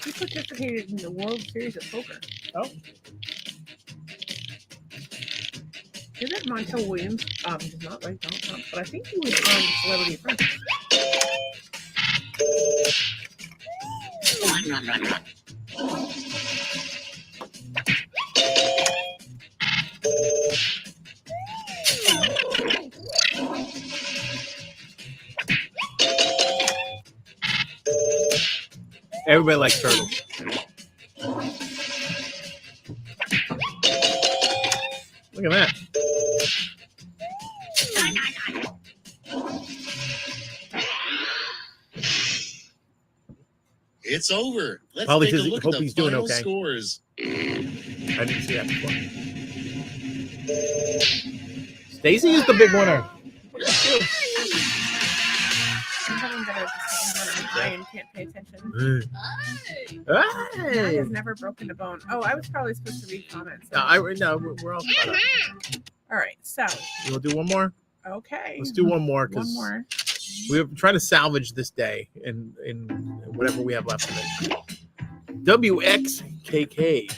Speaker 1: He participated in the World Series of Poker.
Speaker 2: Oh.
Speaker 1: Is it Montel Williams? Does not like Donald Trump, but I think he was on Celebrity Apprentice.
Speaker 2: Everybody likes turtles. Look at that.
Speaker 3: It's over. Let's
Speaker 2: Holly
Speaker 3: take a
Speaker 2: says,
Speaker 3: look
Speaker 2: hope
Speaker 3: at the
Speaker 2: he's doing
Speaker 3: final
Speaker 2: okay.
Speaker 3: scores.
Speaker 2: I didn't see that before. Stacy is the big winner.
Speaker 1: I'm having better eye and can't pay attention.
Speaker 2: Hey.
Speaker 1: I have never broken a bone. Oh, I was probably supposed to read comments.
Speaker 2: No, we're all caught up.
Speaker 1: All right, so
Speaker 2: We'll do one more.
Speaker 1: okay.
Speaker 2: Let's do one more
Speaker 1: One
Speaker 2: because
Speaker 1: more.
Speaker 2: we're trying to salvage this day in whatever we have left of it. WXKK.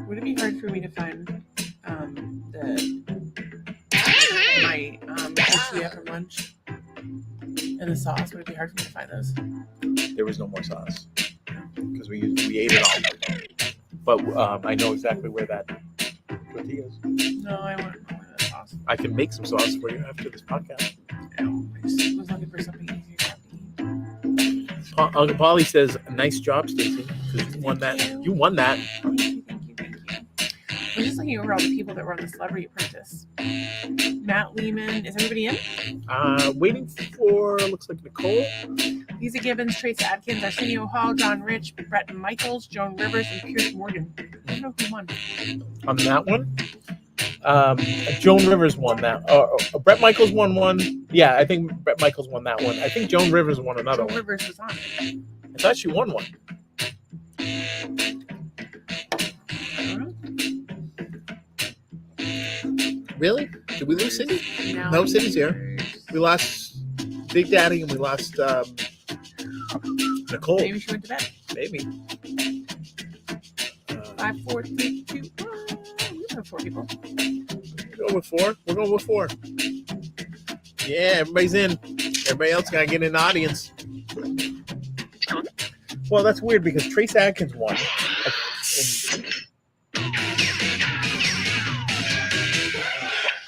Speaker 1: Would it be hard for me to find my tortilla from lunch and the sauce? Would it be hard for me to find those?
Speaker 2: There was no more sauce because we ate it all. But I know exactly where that tortilla is.
Speaker 1: No, I want the sauce.
Speaker 2: I can make some sauce for you after this podcast.
Speaker 1: I just was looking for something easier to eat.
Speaker 2: Uncle Polly says, "Nice job, Stacy. You won that. You won that."
Speaker 1: Thank you. I'm just looking over all the people that were on the Celebrity Apprentice. Matt Lehman. Is everybody in?
Speaker 2: Waiting for looks like Nicole.
Speaker 1: Lisa Gibbons, Trace Adkins, Arsenio Hall, John Rich, Brett Michaels, Joan Rivers, and Pierce Morgan. I don't know who won.
Speaker 2: On that one. Joan Rivers won that. Brett Michaels won one. Yeah, I think Brett Michaels won that one. I think Joan Rivers won another
Speaker 1: Joan
Speaker 2: one.
Speaker 1: Rivers was on.
Speaker 2: I thought she won one.
Speaker 1: I don't know.
Speaker 2: Really? Did we lose Cindy?
Speaker 1: No,
Speaker 2: Cindy's here. We lost Big Daddy and we lost Nicole.
Speaker 1: Maybe she went to bed.
Speaker 2: Maybe.
Speaker 1: 5, 4, 3, 2, 1. We have 4 people.
Speaker 2: We're going with 4. We're going with 4. Yeah, everybody's in. Everybody else got to get in the audience. Well, that's weird because Trace Adkins won.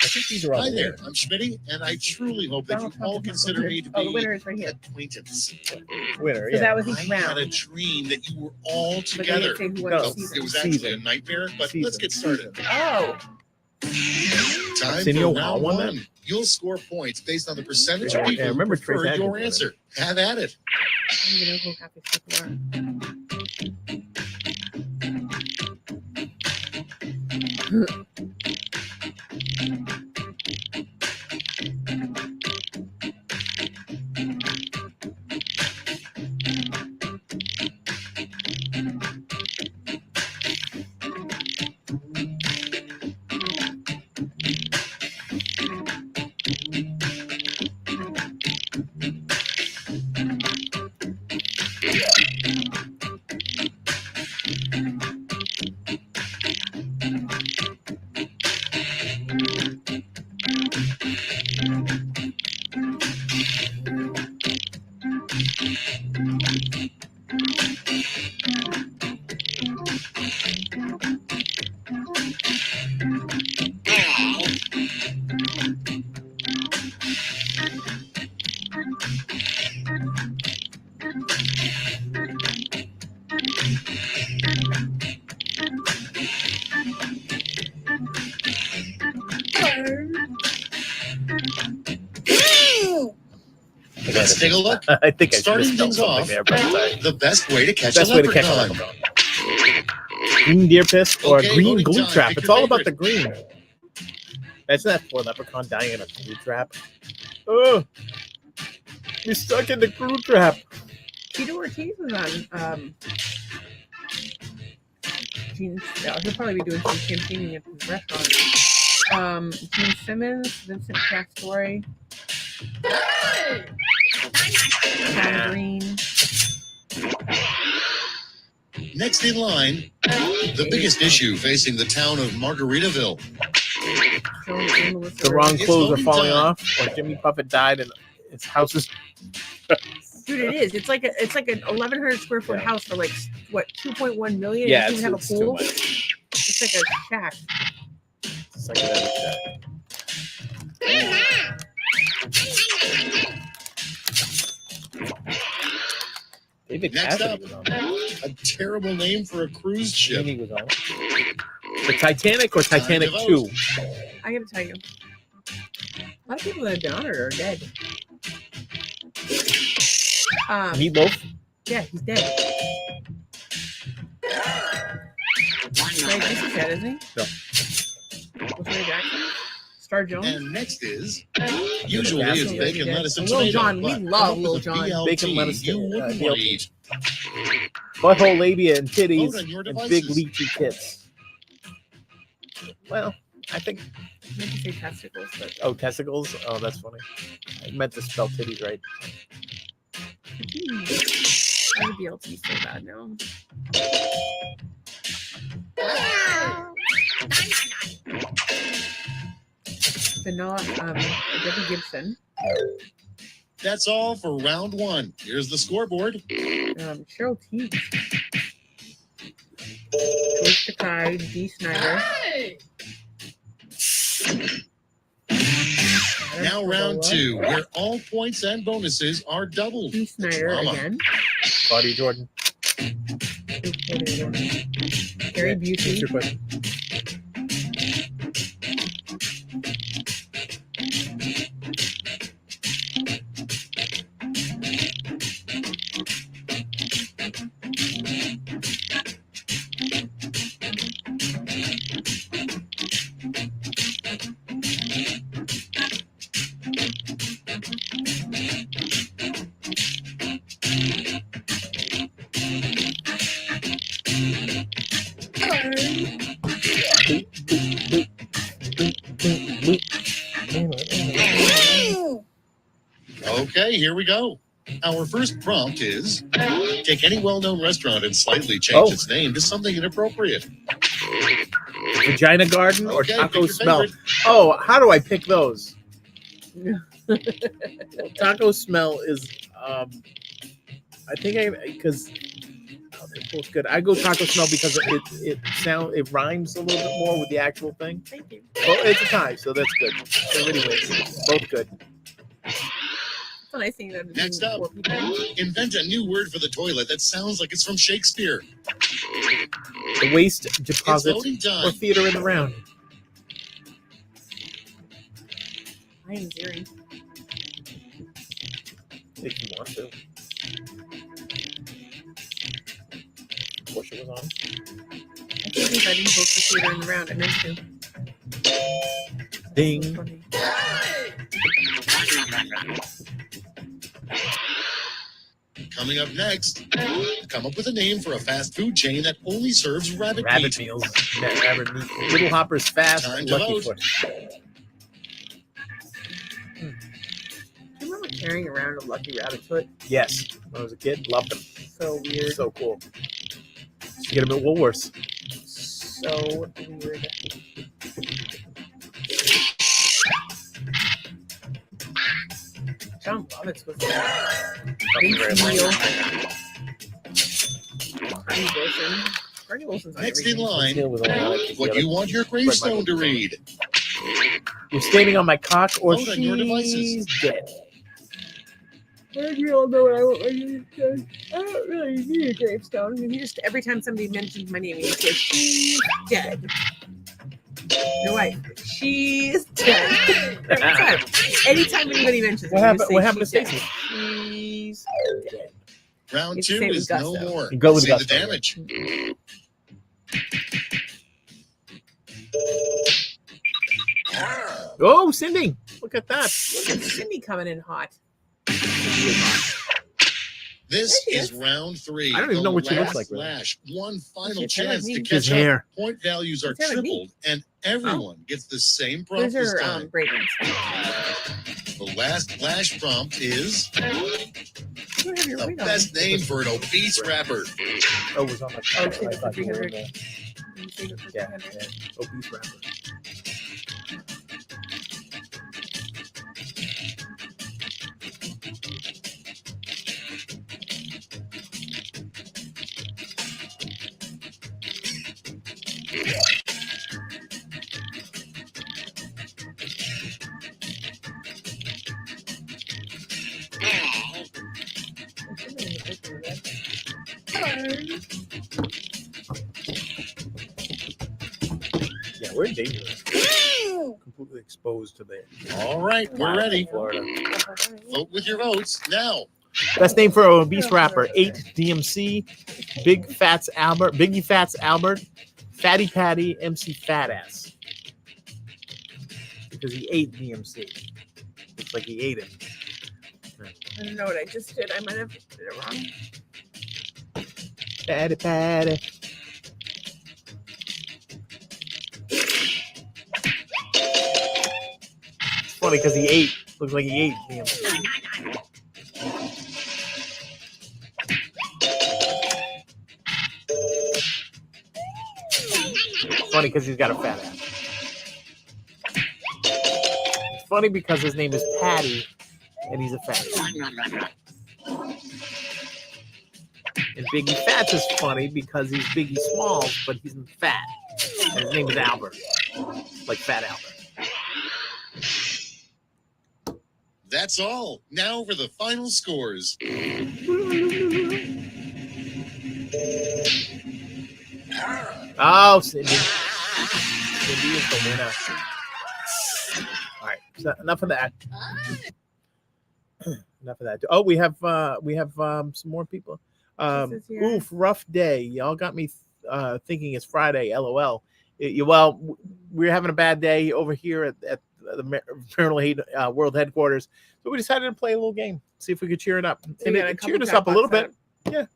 Speaker 2: I think these are all
Speaker 3: Hi
Speaker 2: the
Speaker 3: there,
Speaker 2: winners.
Speaker 3: I'm Schmitty, and I truly hope that you all consider me to
Speaker 1: Oh, the
Speaker 3: be
Speaker 1: winner is right here.
Speaker 3: an acquaintance.
Speaker 2: Winner,
Speaker 1: So
Speaker 2: yeah.
Speaker 1: that was
Speaker 3: I
Speaker 1: each
Speaker 3: had a
Speaker 1: round.
Speaker 3: dream that you were all
Speaker 1: But they
Speaker 3: together.
Speaker 1: didn't say who won
Speaker 2: No,
Speaker 1: the
Speaker 3: It
Speaker 1: season.
Speaker 3: was actually a
Speaker 2: Season.
Speaker 3: nightmare, but
Speaker 2: Season.
Speaker 3: let's get started.
Speaker 1: Oh,
Speaker 3: Time
Speaker 2: Arsenio
Speaker 3: for
Speaker 2: Hall
Speaker 3: round
Speaker 2: won
Speaker 3: 1.
Speaker 2: that?
Speaker 3: You'll score points based on the percentage
Speaker 2: Yeah,
Speaker 3: of people
Speaker 2: I
Speaker 3: who
Speaker 2: remember Trace
Speaker 3: prefer
Speaker 2: Adkins
Speaker 3: your
Speaker 2: won it.
Speaker 3: answer. Have at it.
Speaker 1: I don't even know who half these people are.
Speaker 3: Let's take a look.
Speaker 2: I think I
Speaker 3: Starting
Speaker 2: misspelled
Speaker 3: things
Speaker 2: something
Speaker 3: off,
Speaker 2: there, but sorry.
Speaker 3: the best way to catch
Speaker 2: Best
Speaker 3: a
Speaker 2: way to catch a
Speaker 3: leprechaun.
Speaker 2: leprechaun. Green deer piss or
Speaker 3: Okay,
Speaker 2: a green
Speaker 3: voting
Speaker 2: glue
Speaker 3: time.
Speaker 2: trap.
Speaker 3: Pick
Speaker 2: It's
Speaker 3: your
Speaker 2: all about the
Speaker 3: favorite.
Speaker 2: green. Imagine that poor leprechaun dying in a glue trap. Oh, you're stuck in the glue trap.
Speaker 1: Tito Ortiz was on. Gene, he'll probably be doing some campaigning at his restaurant. Gene Simmons, Vincent Pastore, Tom Green.
Speaker 3: Next in line, the biggest issue facing the town of Margaritaville.
Speaker 2: The wrong
Speaker 3: It's
Speaker 2: clothes are
Speaker 3: voting
Speaker 2: falling
Speaker 3: time.
Speaker 2: off, or Jimmy Buffett died and his house is.
Speaker 1: Dude, it is. It's like an 1,100 square foot house for like what 2.1 million.
Speaker 2: Yeah,
Speaker 1: it doesn't have a
Speaker 2: it's too
Speaker 1: pool.
Speaker 2: much.
Speaker 1: It's like a shack.
Speaker 2: It's like that. David
Speaker 3: Next
Speaker 2: Cassidy
Speaker 3: up,
Speaker 2: was on it.
Speaker 3: a terrible name for a cruise ship.
Speaker 2: Jimmy was on it. The Titanic or Titanic
Speaker 3: Time to
Speaker 2: 2?
Speaker 3: vote.
Speaker 1: I gotta tell you, a lot of people that have been on it are dead.
Speaker 2: Meatloaf?
Speaker 1: Yeah, he's dead. Right, this is dead, isn't he?
Speaker 2: No.
Speaker 1: What's Ray Jackson? Star Jones.
Speaker 3: And next is, usually
Speaker 2: Cassidy.
Speaker 3: it's bacon, lettuce, and
Speaker 1: Lil
Speaker 3: tomato.
Speaker 1: Jon, we
Speaker 3: but
Speaker 1: love
Speaker 3: with
Speaker 1: Lil
Speaker 3: a
Speaker 1: Jon.
Speaker 3: BLT
Speaker 2: Bacon, lettuce,
Speaker 3: you wouldn't want to
Speaker 2: BLT.
Speaker 3: eat.
Speaker 2: Butthole, labia, and titties,
Speaker 3: Vote on your
Speaker 2: and big
Speaker 3: devices.
Speaker 2: leechy tits. Well, I think.
Speaker 1: I meant to say testicles, but
Speaker 2: Oh, testicles? Oh, that's funny. I meant to spell titties right.
Speaker 1: why the BLT so bad now? Vanilla, Debbie Gibson,
Speaker 3: That's all for round one. Here's the scoreboard.
Speaker 1: Cheryl Teague, George Takei, Dee Snyder.
Speaker 3: Now round two, where all points and bonuses are doubled.
Speaker 1: Dee Snyder
Speaker 3: Drama.
Speaker 1: again.
Speaker 2: Claudia Jordan.
Speaker 1: Gary
Speaker 2: What's
Speaker 1: Busey.
Speaker 2: your question?
Speaker 3: Okay, here we go. Our first prompt is, take any well-known restaurant and slightly change
Speaker 2: Oh.
Speaker 3: its name to something inappropriate.
Speaker 2: Vagina Garden or
Speaker 3: Okay,
Speaker 2: Taco
Speaker 3: pick your
Speaker 2: Smell?
Speaker 3: favorite.
Speaker 2: Oh, how do I pick those? Taco Smell is, I think because they're both good. I go Taco Smell because it rhymes a little bit more with the actual thing.
Speaker 1: Thank you.
Speaker 2: Well, it's a tie, so that's good. Everybody wins. Both good.
Speaker 1: It's a nice thing that
Speaker 3: Next up,
Speaker 1: poor people.
Speaker 3: invent a new word for the toilet that sounds like it's from Shakespeare.
Speaker 2: The waste
Speaker 3: It's
Speaker 2: deposit
Speaker 3: voting
Speaker 2: or
Speaker 3: time.
Speaker 2: theater in the round.
Speaker 1: I am Ziri.
Speaker 2: If you want to. Portia was on.
Speaker 1: I can't believe I didn't vote for theater in the round. I meant to.
Speaker 2: Ding.
Speaker 1: Funny.
Speaker 3: Coming up next, come up with a name for a fast food chain that only serves rabbit
Speaker 2: Rabbit
Speaker 3: meat.
Speaker 2: meals. Rabbit meat. Little Hoppers Fast.
Speaker 3: Time
Speaker 2: And
Speaker 3: to
Speaker 2: Lucky
Speaker 3: vote.
Speaker 2: Foot.
Speaker 1: Do you remember carrying around a Lucky Rabbit foot?
Speaker 2: Yes. When I was a kid, loved them.
Speaker 1: So weird.
Speaker 2: So cool. Used to get them at Woolworths.
Speaker 1: So weird. John Lovitz was there.
Speaker 2: Nothing very
Speaker 1: Vince Neil.
Speaker 2: much.
Speaker 1: Bernie Wilson. Bernie Wilson's on
Speaker 3: Next in
Speaker 1: everything.
Speaker 3: line,
Speaker 2: Neil was on the
Speaker 3: what
Speaker 2: other.
Speaker 3: you want your gravestone to read.
Speaker 2: You're standing on my cock or
Speaker 3: Vote on your
Speaker 2: she's
Speaker 3: devices.
Speaker 2: dead.
Speaker 1: You all know what I want my gravestone. I don't really need a gravestone. I mean, just every time somebody mentions my name, you say she's dead. Your wife, she's dead. Every time. Anytime anybody mentions me,
Speaker 2: What happened to
Speaker 1: she's dead.
Speaker 2: Stacy?
Speaker 1: She's dead.
Speaker 3: Round
Speaker 1: It's
Speaker 3: 2
Speaker 1: the same
Speaker 3: is
Speaker 1: with
Speaker 3: no
Speaker 1: gusto.
Speaker 3: more.
Speaker 2: You go with
Speaker 3: See the
Speaker 2: gusto, yeah.
Speaker 3: damage.
Speaker 2: Oh, Cindy! Look at that.
Speaker 1: Look at Cindy coming in hot.
Speaker 3: This
Speaker 1: There she
Speaker 3: is round 3.
Speaker 2: I don't even know what she looks
Speaker 3: last
Speaker 2: like, really.
Speaker 3: Lash. One final
Speaker 1: She hair like
Speaker 3: chance to
Speaker 1: me.
Speaker 2: His
Speaker 3: catch up.
Speaker 2: hair.
Speaker 3: Point values are
Speaker 1: She hair like me.
Speaker 3: tripled, and everyone gets the same prompt
Speaker 1: Those
Speaker 3: this
Speaker 1: are
Speaker 3: time.
Speaker 1: braid ones.
Speaker 3: The last Lash prompt is
Speaker 1: You don't have your
Speaker 3: the
Speaker 1: wig on.
Speaker 3: best name for an obese rapper.
Speaker 2: Oh, it was on my.
Speaker 1: Oh, save it for
Speaker 2: I thought you were
Speaker 1: 300.
Speaker 2: in there.
Speaker 1: You save it for
Speaker 2: Yeah,
Speaker 1: 300.
Speaker 2: yeah. Obese rapper. Yeah, we're dangerous. Completely exposed to the
Speaker 3: All right, we're ready.
Speaker 2: Florida.
Speaker 3: Vote with your votes now.
Speaker 2: Best name for an obese rapper: 8 DMC, Biggie Fats Albert, Fatty Patty, MC Fat Ass. Because he ate DMC. Looks like he ate it.
Speaker 1: I don't know what I just did. I might have did it wrong.
Speaker 2: Fatty Patty. It's funny because he ate. Looks like he ate DMC. Funny because he's got a fat ass. It's funny because his name is Patty and he's a fatty. And Biggie Fats is funny because he's Biggie Smalls, but he's fat. And his name is Albert. Like Fat Albert.
Speaker 3: That's all. Now for the final scores.
Speaker 2: Oh, Cindy. Cindy is the winner. All right, so enough of that. Enough of that. Oh, we have some more people. Oof, rough day. Y'all got me thinking it's Friday. LOL. Well, we're having a bad day over here at the Maryland Hate World Headquarters, so we decided to play a little game, see if we could cheer it up.
Speaker 1: So
Speaker 2: And it cheered us up a little bit. Yeah.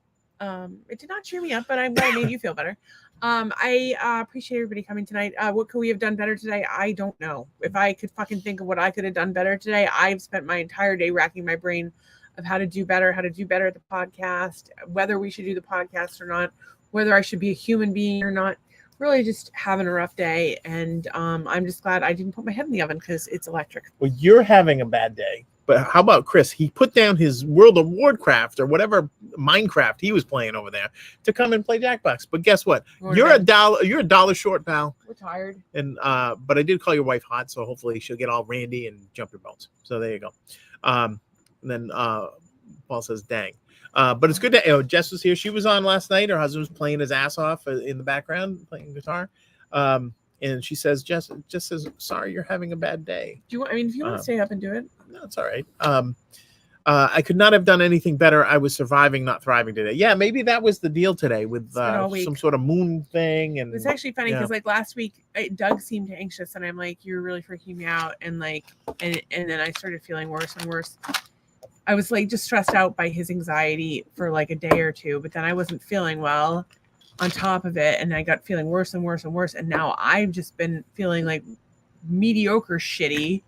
Speaker 1: It did not cheer me up, but I'm glad it made you feel better. I appreciate everybody coming tonight. What could we have done better today? I don't know. If I could fucking think of what I could have done better today, I've spent my entire day racking my brain of how to do better at the podcast, whether we should do the podcast or not, whether I should be a human being or not. Really just having a rough day, and I'm just glad I didn't put my head in the oven because it's electric.
Speaker 2: Well, you're having a bad day, but how about Chris? He put down his World of Warcraft or whatever Minecraft he was playing over there to come and play Jackbox. But guess what? You're a dollar short, pal.
Speaker 1: We're tired.
Speaker 2: And but I did call your wife hot, so hopefully she'll get all randy and jump your bones. So there you go. And then Paul says, "Dang." But it's good that Jess was here. She was on last night. Her husband was playing his ass off in the background, playing guitar. And she says, Jess says, sorry, you're having a bad day.
Speaker 1: Do you want? I mean, if you want to stay up and do it,
Speaker 2: no, it's all right. I could not have done anything better. I was surviving, not thriving today. Yeah, maybe that was the deal today with some sort of moon thing. And
Speaker 1: it's actually funny because like last week, Doug seemed anxious, and I'm like, you're really freaking me out, and like, and then I started feeling worse and worse. I was like just stressed out by his anxiety for like a day or two, but then I wasn't feeling well on top of it, and I got feeling worse and worse and worse, and now I've just been feeling like mediocre shitty.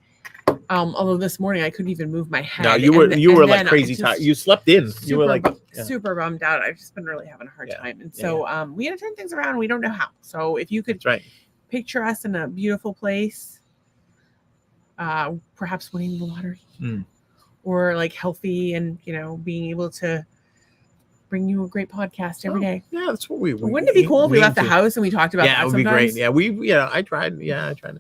Speaker 1: Although this morning I couldn't even move my head.
Speaker 2: No, you were like crazy tired. You slept in. You were like
Speaker 1: super bummed out. I've just been really having a hard time, and so we had to turn things around. We don't know how. So if you could picture us in a beautiful place, perhaps winning the lottery. Or like healthy and, being able to bring you a great podcast every day.
Speaker 2: Yeah, that's what we
Speaker 1: wouldn't it be cool if we left the house and we talked about that?
Speaker 2: Yeah, it would be great. Yeah, I tried. Yeah, I tried.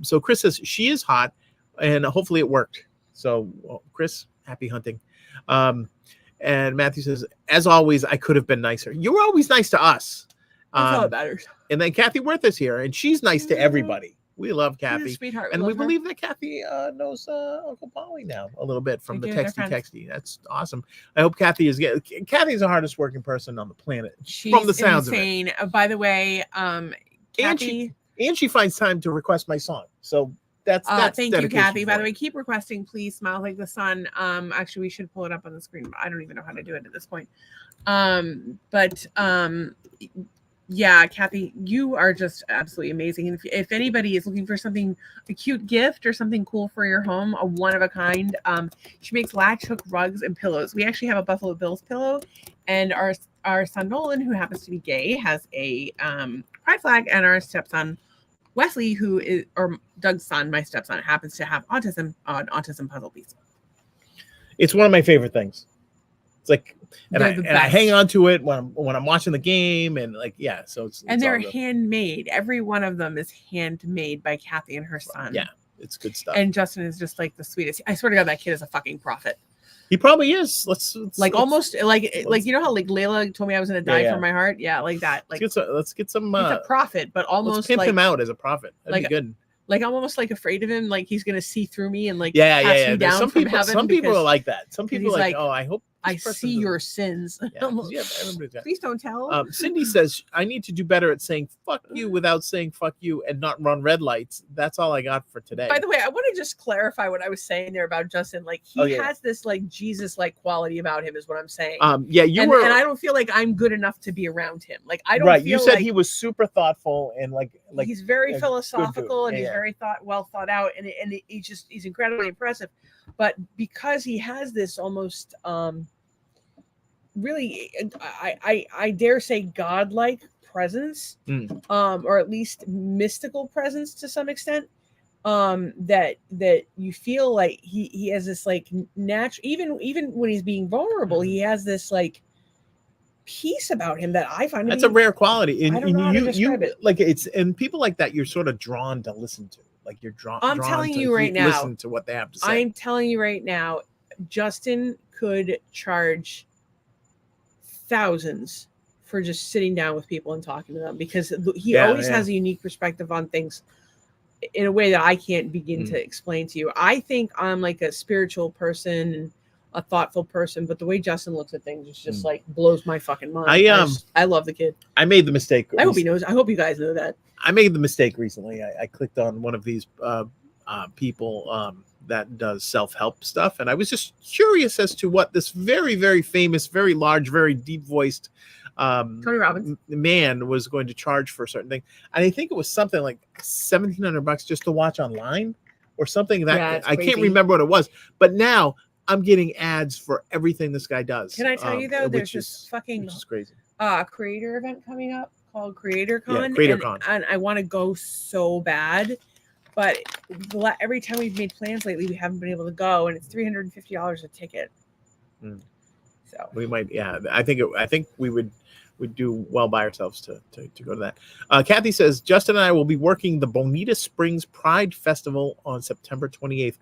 Speaker 2: So Chris says she is hot and hopefully it worked. So Chris, happy hunting. And Matthew says, as always, I could have been nicer. You were always nice to us.
Speaker 1: That's all that matters.
Speaker 2: And then Kathy Worth is here, and she's nice to everybody. We love
Speaker 1: She's a
Speaker 2: Kathy.
Speaker 1: sweetheart.
Speaker 2: And we
Speaker 1: love her.
Speaker 2: believe that Kathy knows Uncle Polly now a little bit from
Speaker 1: They
Speaker 2: the
Speaker 1: do, they're
Speaker 2: texty. That's awesome. I hope Kathy is getting. Kathy's the hardest working person on the planet.
Speaker 1: She's
Speaker 2: from the sounds
Speaker 1: insane.
Speaker 2: of it.
Speaker 1: By the way, Kathy.
Speaker 2: And she finds time to request my song. So that's
Speaker 1: thank you, Kathy. By the
Speaker 2: for
Speaker 1: way, keep requesting, please. Smile Like the Sun. Actually, we should pull it up on the screen. But I don't even know how to do it at this point. Yeah, Kathy, you are just absolutely amazing. And if anybody is looking for something, a cute gift or something cool for your home, a one of a kind, she makes latch hook rugs and pillows. We actually have a Buffalo Bills pillow, and our son Nolan, who happens to be gay, has a pride flag, and our stepson Wesley, who is, or Doug's son, my stepson, happens to have autism, an autism puzzle piece.
Speaker 2: It's one of my favorite things. It's like, and
Speaker 1: They're the
Speaker 2: I
Speaker 1: best.
Speaker 2: hang on to it when I'm watching the game, and like, yeah. So it's
Speaker 1: And they're
Speaker 2: all good.
Speaker 1: handmade. Every one of them is handmade by Kathy and her son.
Speaker 2: Yeah, it's good stuff.
Speaker 1: And Justin is just like the sweetest. I swear to God, that kid is a fucking prophet.
Speaker 2: He probably is. Let's
Speaker 1: Almost like you know how like Layla told me I was gonna die
Speaker 2: Yeah.
Speaker 1: from my heart. Yeah, like that. Like
Speaker 2: let's get some.
Speaker 1: he's a prophet, but
Speaker 2: Let's
Speaker 1: almost
Speaker 2: pimp
Speaker 1: like
Speaker 2: him out as a prophet. That'd be good.
Speaker 1: like I'm almost like afraid of him. Like he's gonna see through me and like
Speaker 2: Yeah.
Speaker 1: pass me
Speaker 2: There's
Speaker 1: down
Speaker 2: some
Speaker 1: from
Speaker 2: people.
Speaker 1: heaven.
Speaker 2: Some people are
Speaker 1: because
Speaker 2: like that. Some people are
Speaker 1: he's
Speaker 2: like,
Speaker 1: like,
Speaker 2: oh, I hope
Speaker 1: I
Speaker 2: this person
Speaker 1: see
Speaker 2: doesn't-"
Speaker 1: your sins.
Speaker 2: Yeah, everybody's got.
Speaker 1: Please don't tell.
Speaker 2: Cindy says, I need to do better at saying fuck you without saying fuck you and not run red lights. That's all I got for today.
Speaker 1: By the way, I want to just clarify what I was saying there about Justin. Like he has this like Jesus-like quality about him, is what I'm saying.
Speaker 2: Yeah,
Speaker 1: and I don't feel like I'm good enough to be around him. Like I don't.
Speaker 2: Right,
Speaker 1: feel
Speaker 2: you said
Speaker 1: like
Speaker 2: he was super thoughtful and like
Speaker 1: he's very
Speaker 2: a good
Speaker 1: philosophical
Speaker 2: dude.
Speaker 1: and he's
Speaker 2: Yeah.
Speaker 1: very well thought out, and he's incredibly impressive. But because he has this almost really, I dare say godlike presence, or at least mystical presence to some extent, that you feel like he has this like natural, even when he's being vulnerable, he has this like peace about him that I find
Speaker 2: that's a rare quality. And,
Speaker 1: I don't know how to describe it.
Speaker 2: Like it's, and people like that you're sort of drawn to listen to. Like you're drawn.
Speaker 1: I'm telling you right now,
Speaker 2: listen to what they have to say.
Speaker 1: I'm telling you right now, Justin could charge thousands for just sitting down with people and talking to them, because he always has a unique perspective on things in a way that I can't begin to explain to you. I think I'm like a spiritual person and a thoughtful person, but the way Justin looks at things is just like blows my fucking mind. I love the kid.
Speaker 2: I made the mistake.
Speaker 1: I hope he knows. I hope you guys know that.
Speaker 2: I made the mistake recently. I clicked on one of these people that does self-help stuff, and I was just curious as to what this very, very famous, very large, very deep-voiced
Speaker 1: Tony Robbins
Speaker 2: man was going to charge for a certain thing. And I think it was something like $1,700 just to watch online or something. That I can't remember what it was. But now I'm getting ads for everything this guy does.
Speaker 1: Can I tell you though? There's this fucking
Speaker 2: which is crazy.
Speaker 1: Creator event coming up called CreatorCon.
Speaker 2: Yeah, CreatorCon.
Speaker 1: And I want to go so bad, but every time we've made plans lately, we haven't been able to go, and it's $350 a ticket. So
Speaker 2: we might, I think we would do well by ourselves to go to that. Kathy says, Justin and I will be working the Bonita Springs Pride Festival on September 28th.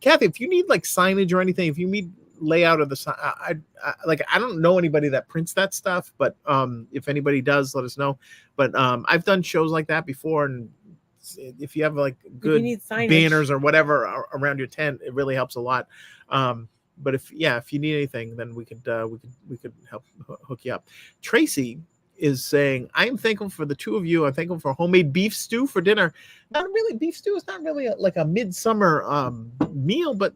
Speaker 2: Kathy, if you need like signage or anything, if you need layout of the sign, I don't know anybody that prints that stuff, but if anybody does, let us know. But I've done shows like that before, and if you have like good banners or whatever around your tent, it really helps a lot. But if you need anything, then we could help hook you up. Tracy is saying, I am thankful for the two of you. I'm thankful for homemade beef stew for dinner. Not really, beef stew is not really like a midsummer meal, but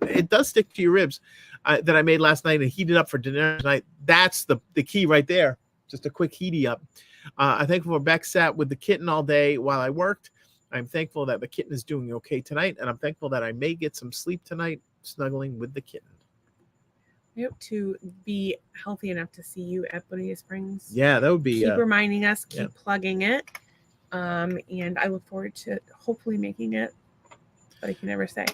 Speaker 2: it does stick to your ribs that I made last night and heated up for dinner tonight. That's the key right there. Just a quick heaty up. I'm thankful for Beck sat with the kitten all day while I worked. I'm thankful that the kitten is doing okay tonight, and I'm thankful that I may get some sleep tonight, snuggling with the kitten.
Speaker 1: I hope to be healthy enough to see you at Bonita Springs.
Speaker 2: Yeah, that would be.
Speaker 1: Keep reminding us, keep plugging it. And I look forward to hopefully making it, but I can never say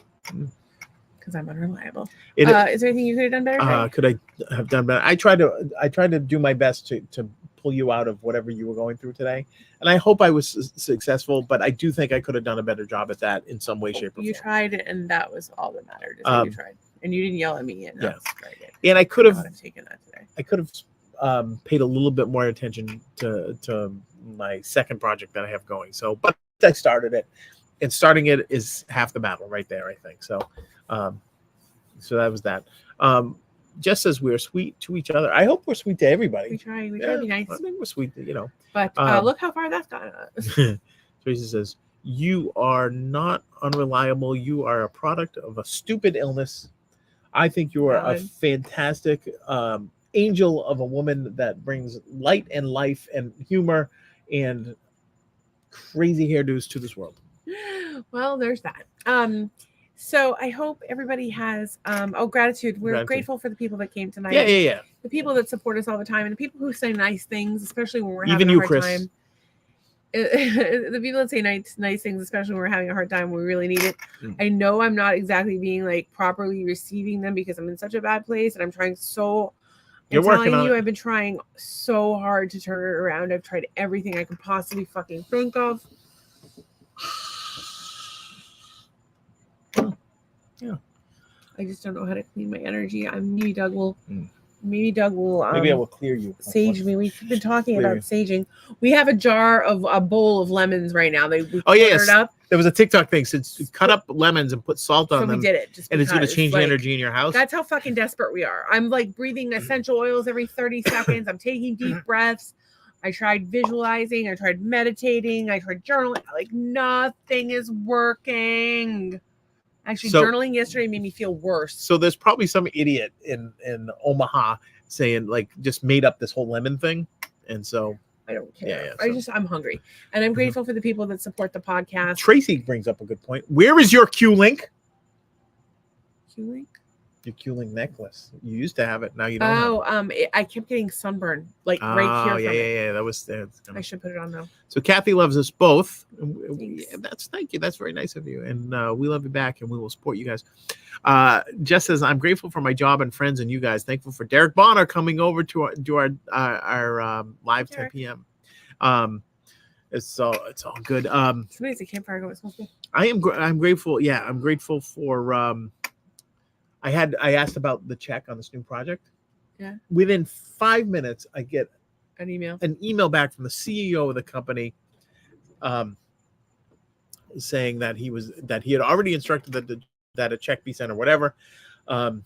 Speaker 1: because I'm unreliable. Is there anything you could have done better?
Speaker 2: Could I have done better? I tried to do my best to pull you out of whatever you were going through today, and I hope I was successful, but I do think I could have done a better job at that in some way, shape, or form.
Speaker 1: You tried, and that was all that mattered. You tried. And you didn't yell at me yet. No,
Speaker 2: Yeah.
Speaker 1: very good.
Speaker 2: And I could have
Speaker 1: taken that today.
Speaker 2: I could have paid a little bit more attention to my second project that I have going. So, but I started it, and starting it is half the battle right there, I think. So, so that was that. Just as we're sweet to each other, I hope we're sweet to everybody.
Speaker 1: We try to be nice.
Speaker 2: I think we're sweet, you know.
Speaker 1: But look how far that's got us.
Speaker 2: Tracy says, "You are not unreliable. You are a product of a stupid illness. I think you are a fantastic angel of a woman that brings light and life and humor and crazy hairdos to this world."
Speaker 1: Well, there's that. So I hope everybody has gratitude. We're grateful for the people that came tonight.
Speaker 2: Yeah.
Speaker 1: The people that support us all the time, and the people who say nice things, especially when we're
Speaker 2: even
Speaker 1: having a
Speaker 2: you,
Speaker 1: hard
Speaker 2: Chris.
Speaker 1: time. The people that say nice things, especially when we're having a hard time, we really need it. I know I'm not exactly being like properly receiving them because I'm in such a bad place, and I'm trying so.
Speaker 2: You're working on it.
Speaker 1: I've been trying so hard to turn it around. I've tried everything I could possibly fucking think of.
Speaker 2: Yeah.
Speaker 1: I just don't know how to clean my energy. Maybe Doug will. Maybe I will
Speaker 2: clear you.
Speaker 1: Sage me. We've been talking about saging. We have a bowl of lemons right now. We
Speaker 2: yes.
Speaker 1: up.
Speaker 2: There was a TikTok thing. Since cut up lemons and put salt on them.
Speaker 1: We did it. Just
Speaker 2: and it's going to change the energy in your house.
Speaker 1: That's how fucking desperate we are. I'm like breathing essential oils every 30 seconds. I'm taking deep breaths. I tried visualizing. I tried meditating. I tried journaling. Like nothing is working. Actually, journaling yesterday made me feel worse.
Speaker 2: So there's probably some idiot in Omaha saying like just made up this whole lemon thing, and so
Speaker 1: I don't care. I'm hungry, and I'm grateful for the people that support the podcast.
Speaker 2: Tracy brings up a good point. Where is your Q-Link?
Speaker 1: Q-Link?
Speaker 2: Your Q-Link necklace. You used to have it. Now you don't.
Speaker 1: I kept getting sunburn like right here.
Speaker 2: Yeah. That was there.
Speaker 1: I should put it on though.
Speaker 2: So Kathy loves us both. Thank you. That's very nice of you, and we love you back, and we will support you guys. Jess says, "I'm grateful for my job and friends and you guys. Thankful for Derek Bonner coming over to our live 10 p.m. It's all good.
Speaker 1: Somebody's a campfire going supposed to be.
Speaker 2: I'm grateful. Yeah, I'm grateful for. I asked about the check on this new project.
Speaker 1: Yeah.
Speaker 2: Within 5 minutes, I get
Speaker 1: an
Speaker 2: email back from the CEO of the company, saying that he had already instructed that a check be sent or whatever, and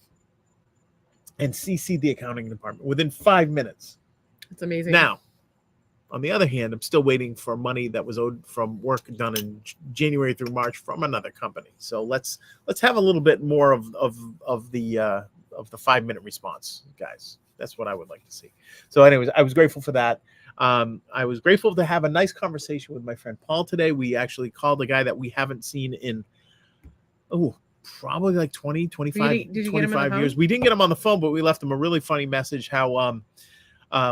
Speaker 2: CC'd the accounting department within 5 minutes.
Speaker 1: It's amazing.
Speaker 2: Now, on the other hand, I'm still waiting for money that was owed from work done in January through March from another company. So let's have a little bit more of the 5 minute response, guys. That's what I would like to see. So, anyways, I was grateful for that. I was grateful to have a nice conversation with my friend Paul today. We actually called a guy that we haven't seen in probably like 20, 25, 25 years. We didn't get him on the phone, but we left him a really funny message how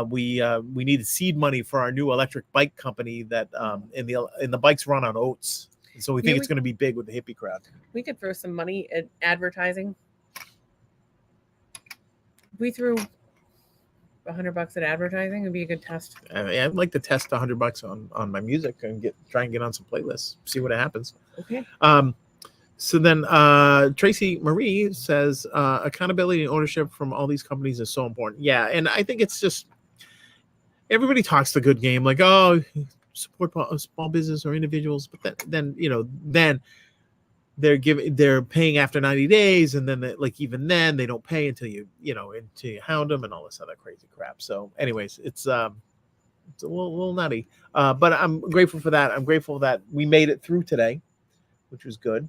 Speaker 2: we needed seed money for our new electric bike company that and the bikes run on oats. So we think it's going to be big with the hippie crowd.
Speaker 1: We could throw some money at advertising. If we threw $100 at advertising, it'd be a good test.
Speaker 2: I'd like to test $100 on my music and try and get on some playlists, see what happens.
Speaker 1: Okay.
Speaker 2: So then Tracy Marie says accountability and ownership from all these companies is so important. Yeah, and I think it's just everybody talks the good game, like, oh, support small business or individuals, but then they're paying after 90 days, and then even then they don't pay until you hound them and all this other crazy crap. So anyways, it's a little nutty, but I'm grateful for that. I'm grateful that we made it through today, which was good.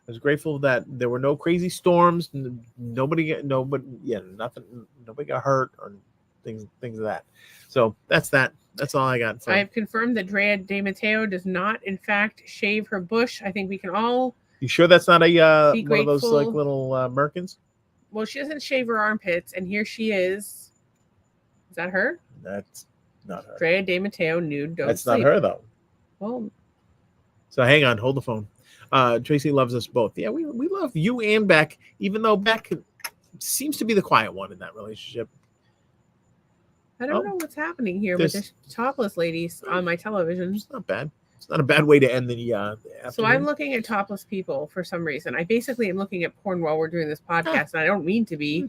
Speaker 2: I was grateful that there were no crazy storms. Nobody got hurt or things of that. So that's that. That's all I got.
Speaker 1: I have confirmed that Drea De Matteo does not, in fact, shave her bush. I think we can all.
Speaker 2: You sure that's not a one of those like little merkins?
Speaker 1: Well, she doesn't shave her armpits, and here she is. Is that her?
Speaker 2: That's not her.
Speaker 1: Drea De Matteo nude. Don't
Speaker 2: That's
Speaker 1: sleep.
Speaker 2: not her though.
Speaker 1: Well.
Speaker 2: So hang on, hold the phone. Tracy loves us both. Yeah, we love you and Beck, even though Beck seems to be the quiet one in that relationship.
Speaker 1: I don't know what's happening here with the topless ladies on my television.
Speaker 2: It's not bad. It's not a bad way to end the afternoon.
Speaker 1: So I'm looking at topless people for some reason. I basically am looking at porn while we're doing this podcast, and I don't mean to be.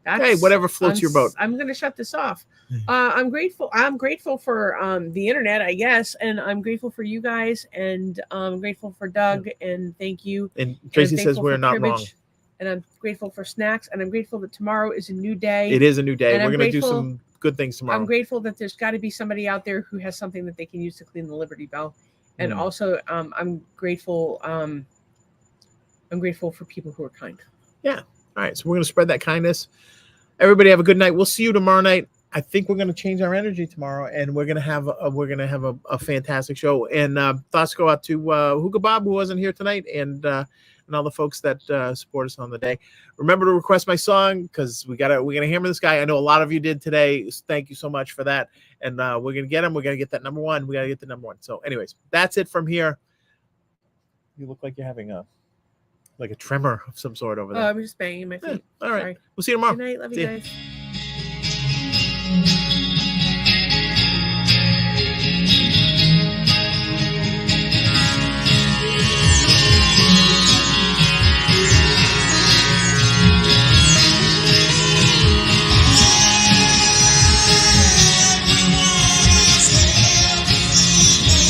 Speaker 2: Hey, whatever floats your boat.
Speaker 1: I'm going to shut this off. I'm grateful. I'm grateful for the internet, I guess, and I'm grateful for you guys, and I'm grateful for Doug, and thank you.
Speaker 2: And Tracy says we're not wrong.
Speaker 1: And I'm grateful for snacks, and I'm grateful that tomorrow is a new day.
Speaker 2: It is a new day. We're going to do some good things tomorrow.
Speaker 1: I'm grateful that there's got to be somebody out there who has something that they can use to clean the Liberty Bell, and also I'm grateful. I'm grateful for people who are kind.
Speaker 2: Yeah. All right. So we're going to spread that kindness. Everybody have a good night. We'll see you tomorrow night. I think we're going to change our energy tomorrow, and we're going to have a fantastic show. And thoughts go out to Huga Bob, who wasn't here tonight, and all the folks that support us on the day. Remember to request my song, because we're gonna hammer this guy. I know a lot of you did today. Thank you so much for that. And we're gonna get him. We're gonna get that number one. We gotta get the number one. So, anyways, that's it from here. You look like you're having a tremor of some sort over there.
Speaker 1: Oh, I'm just banging my feet.
Speaker 2: All right.
Speaker 1: Sorry.
Speaker 2: We'll see you tomorrow.
Speaker 1: Good night. Love you guys.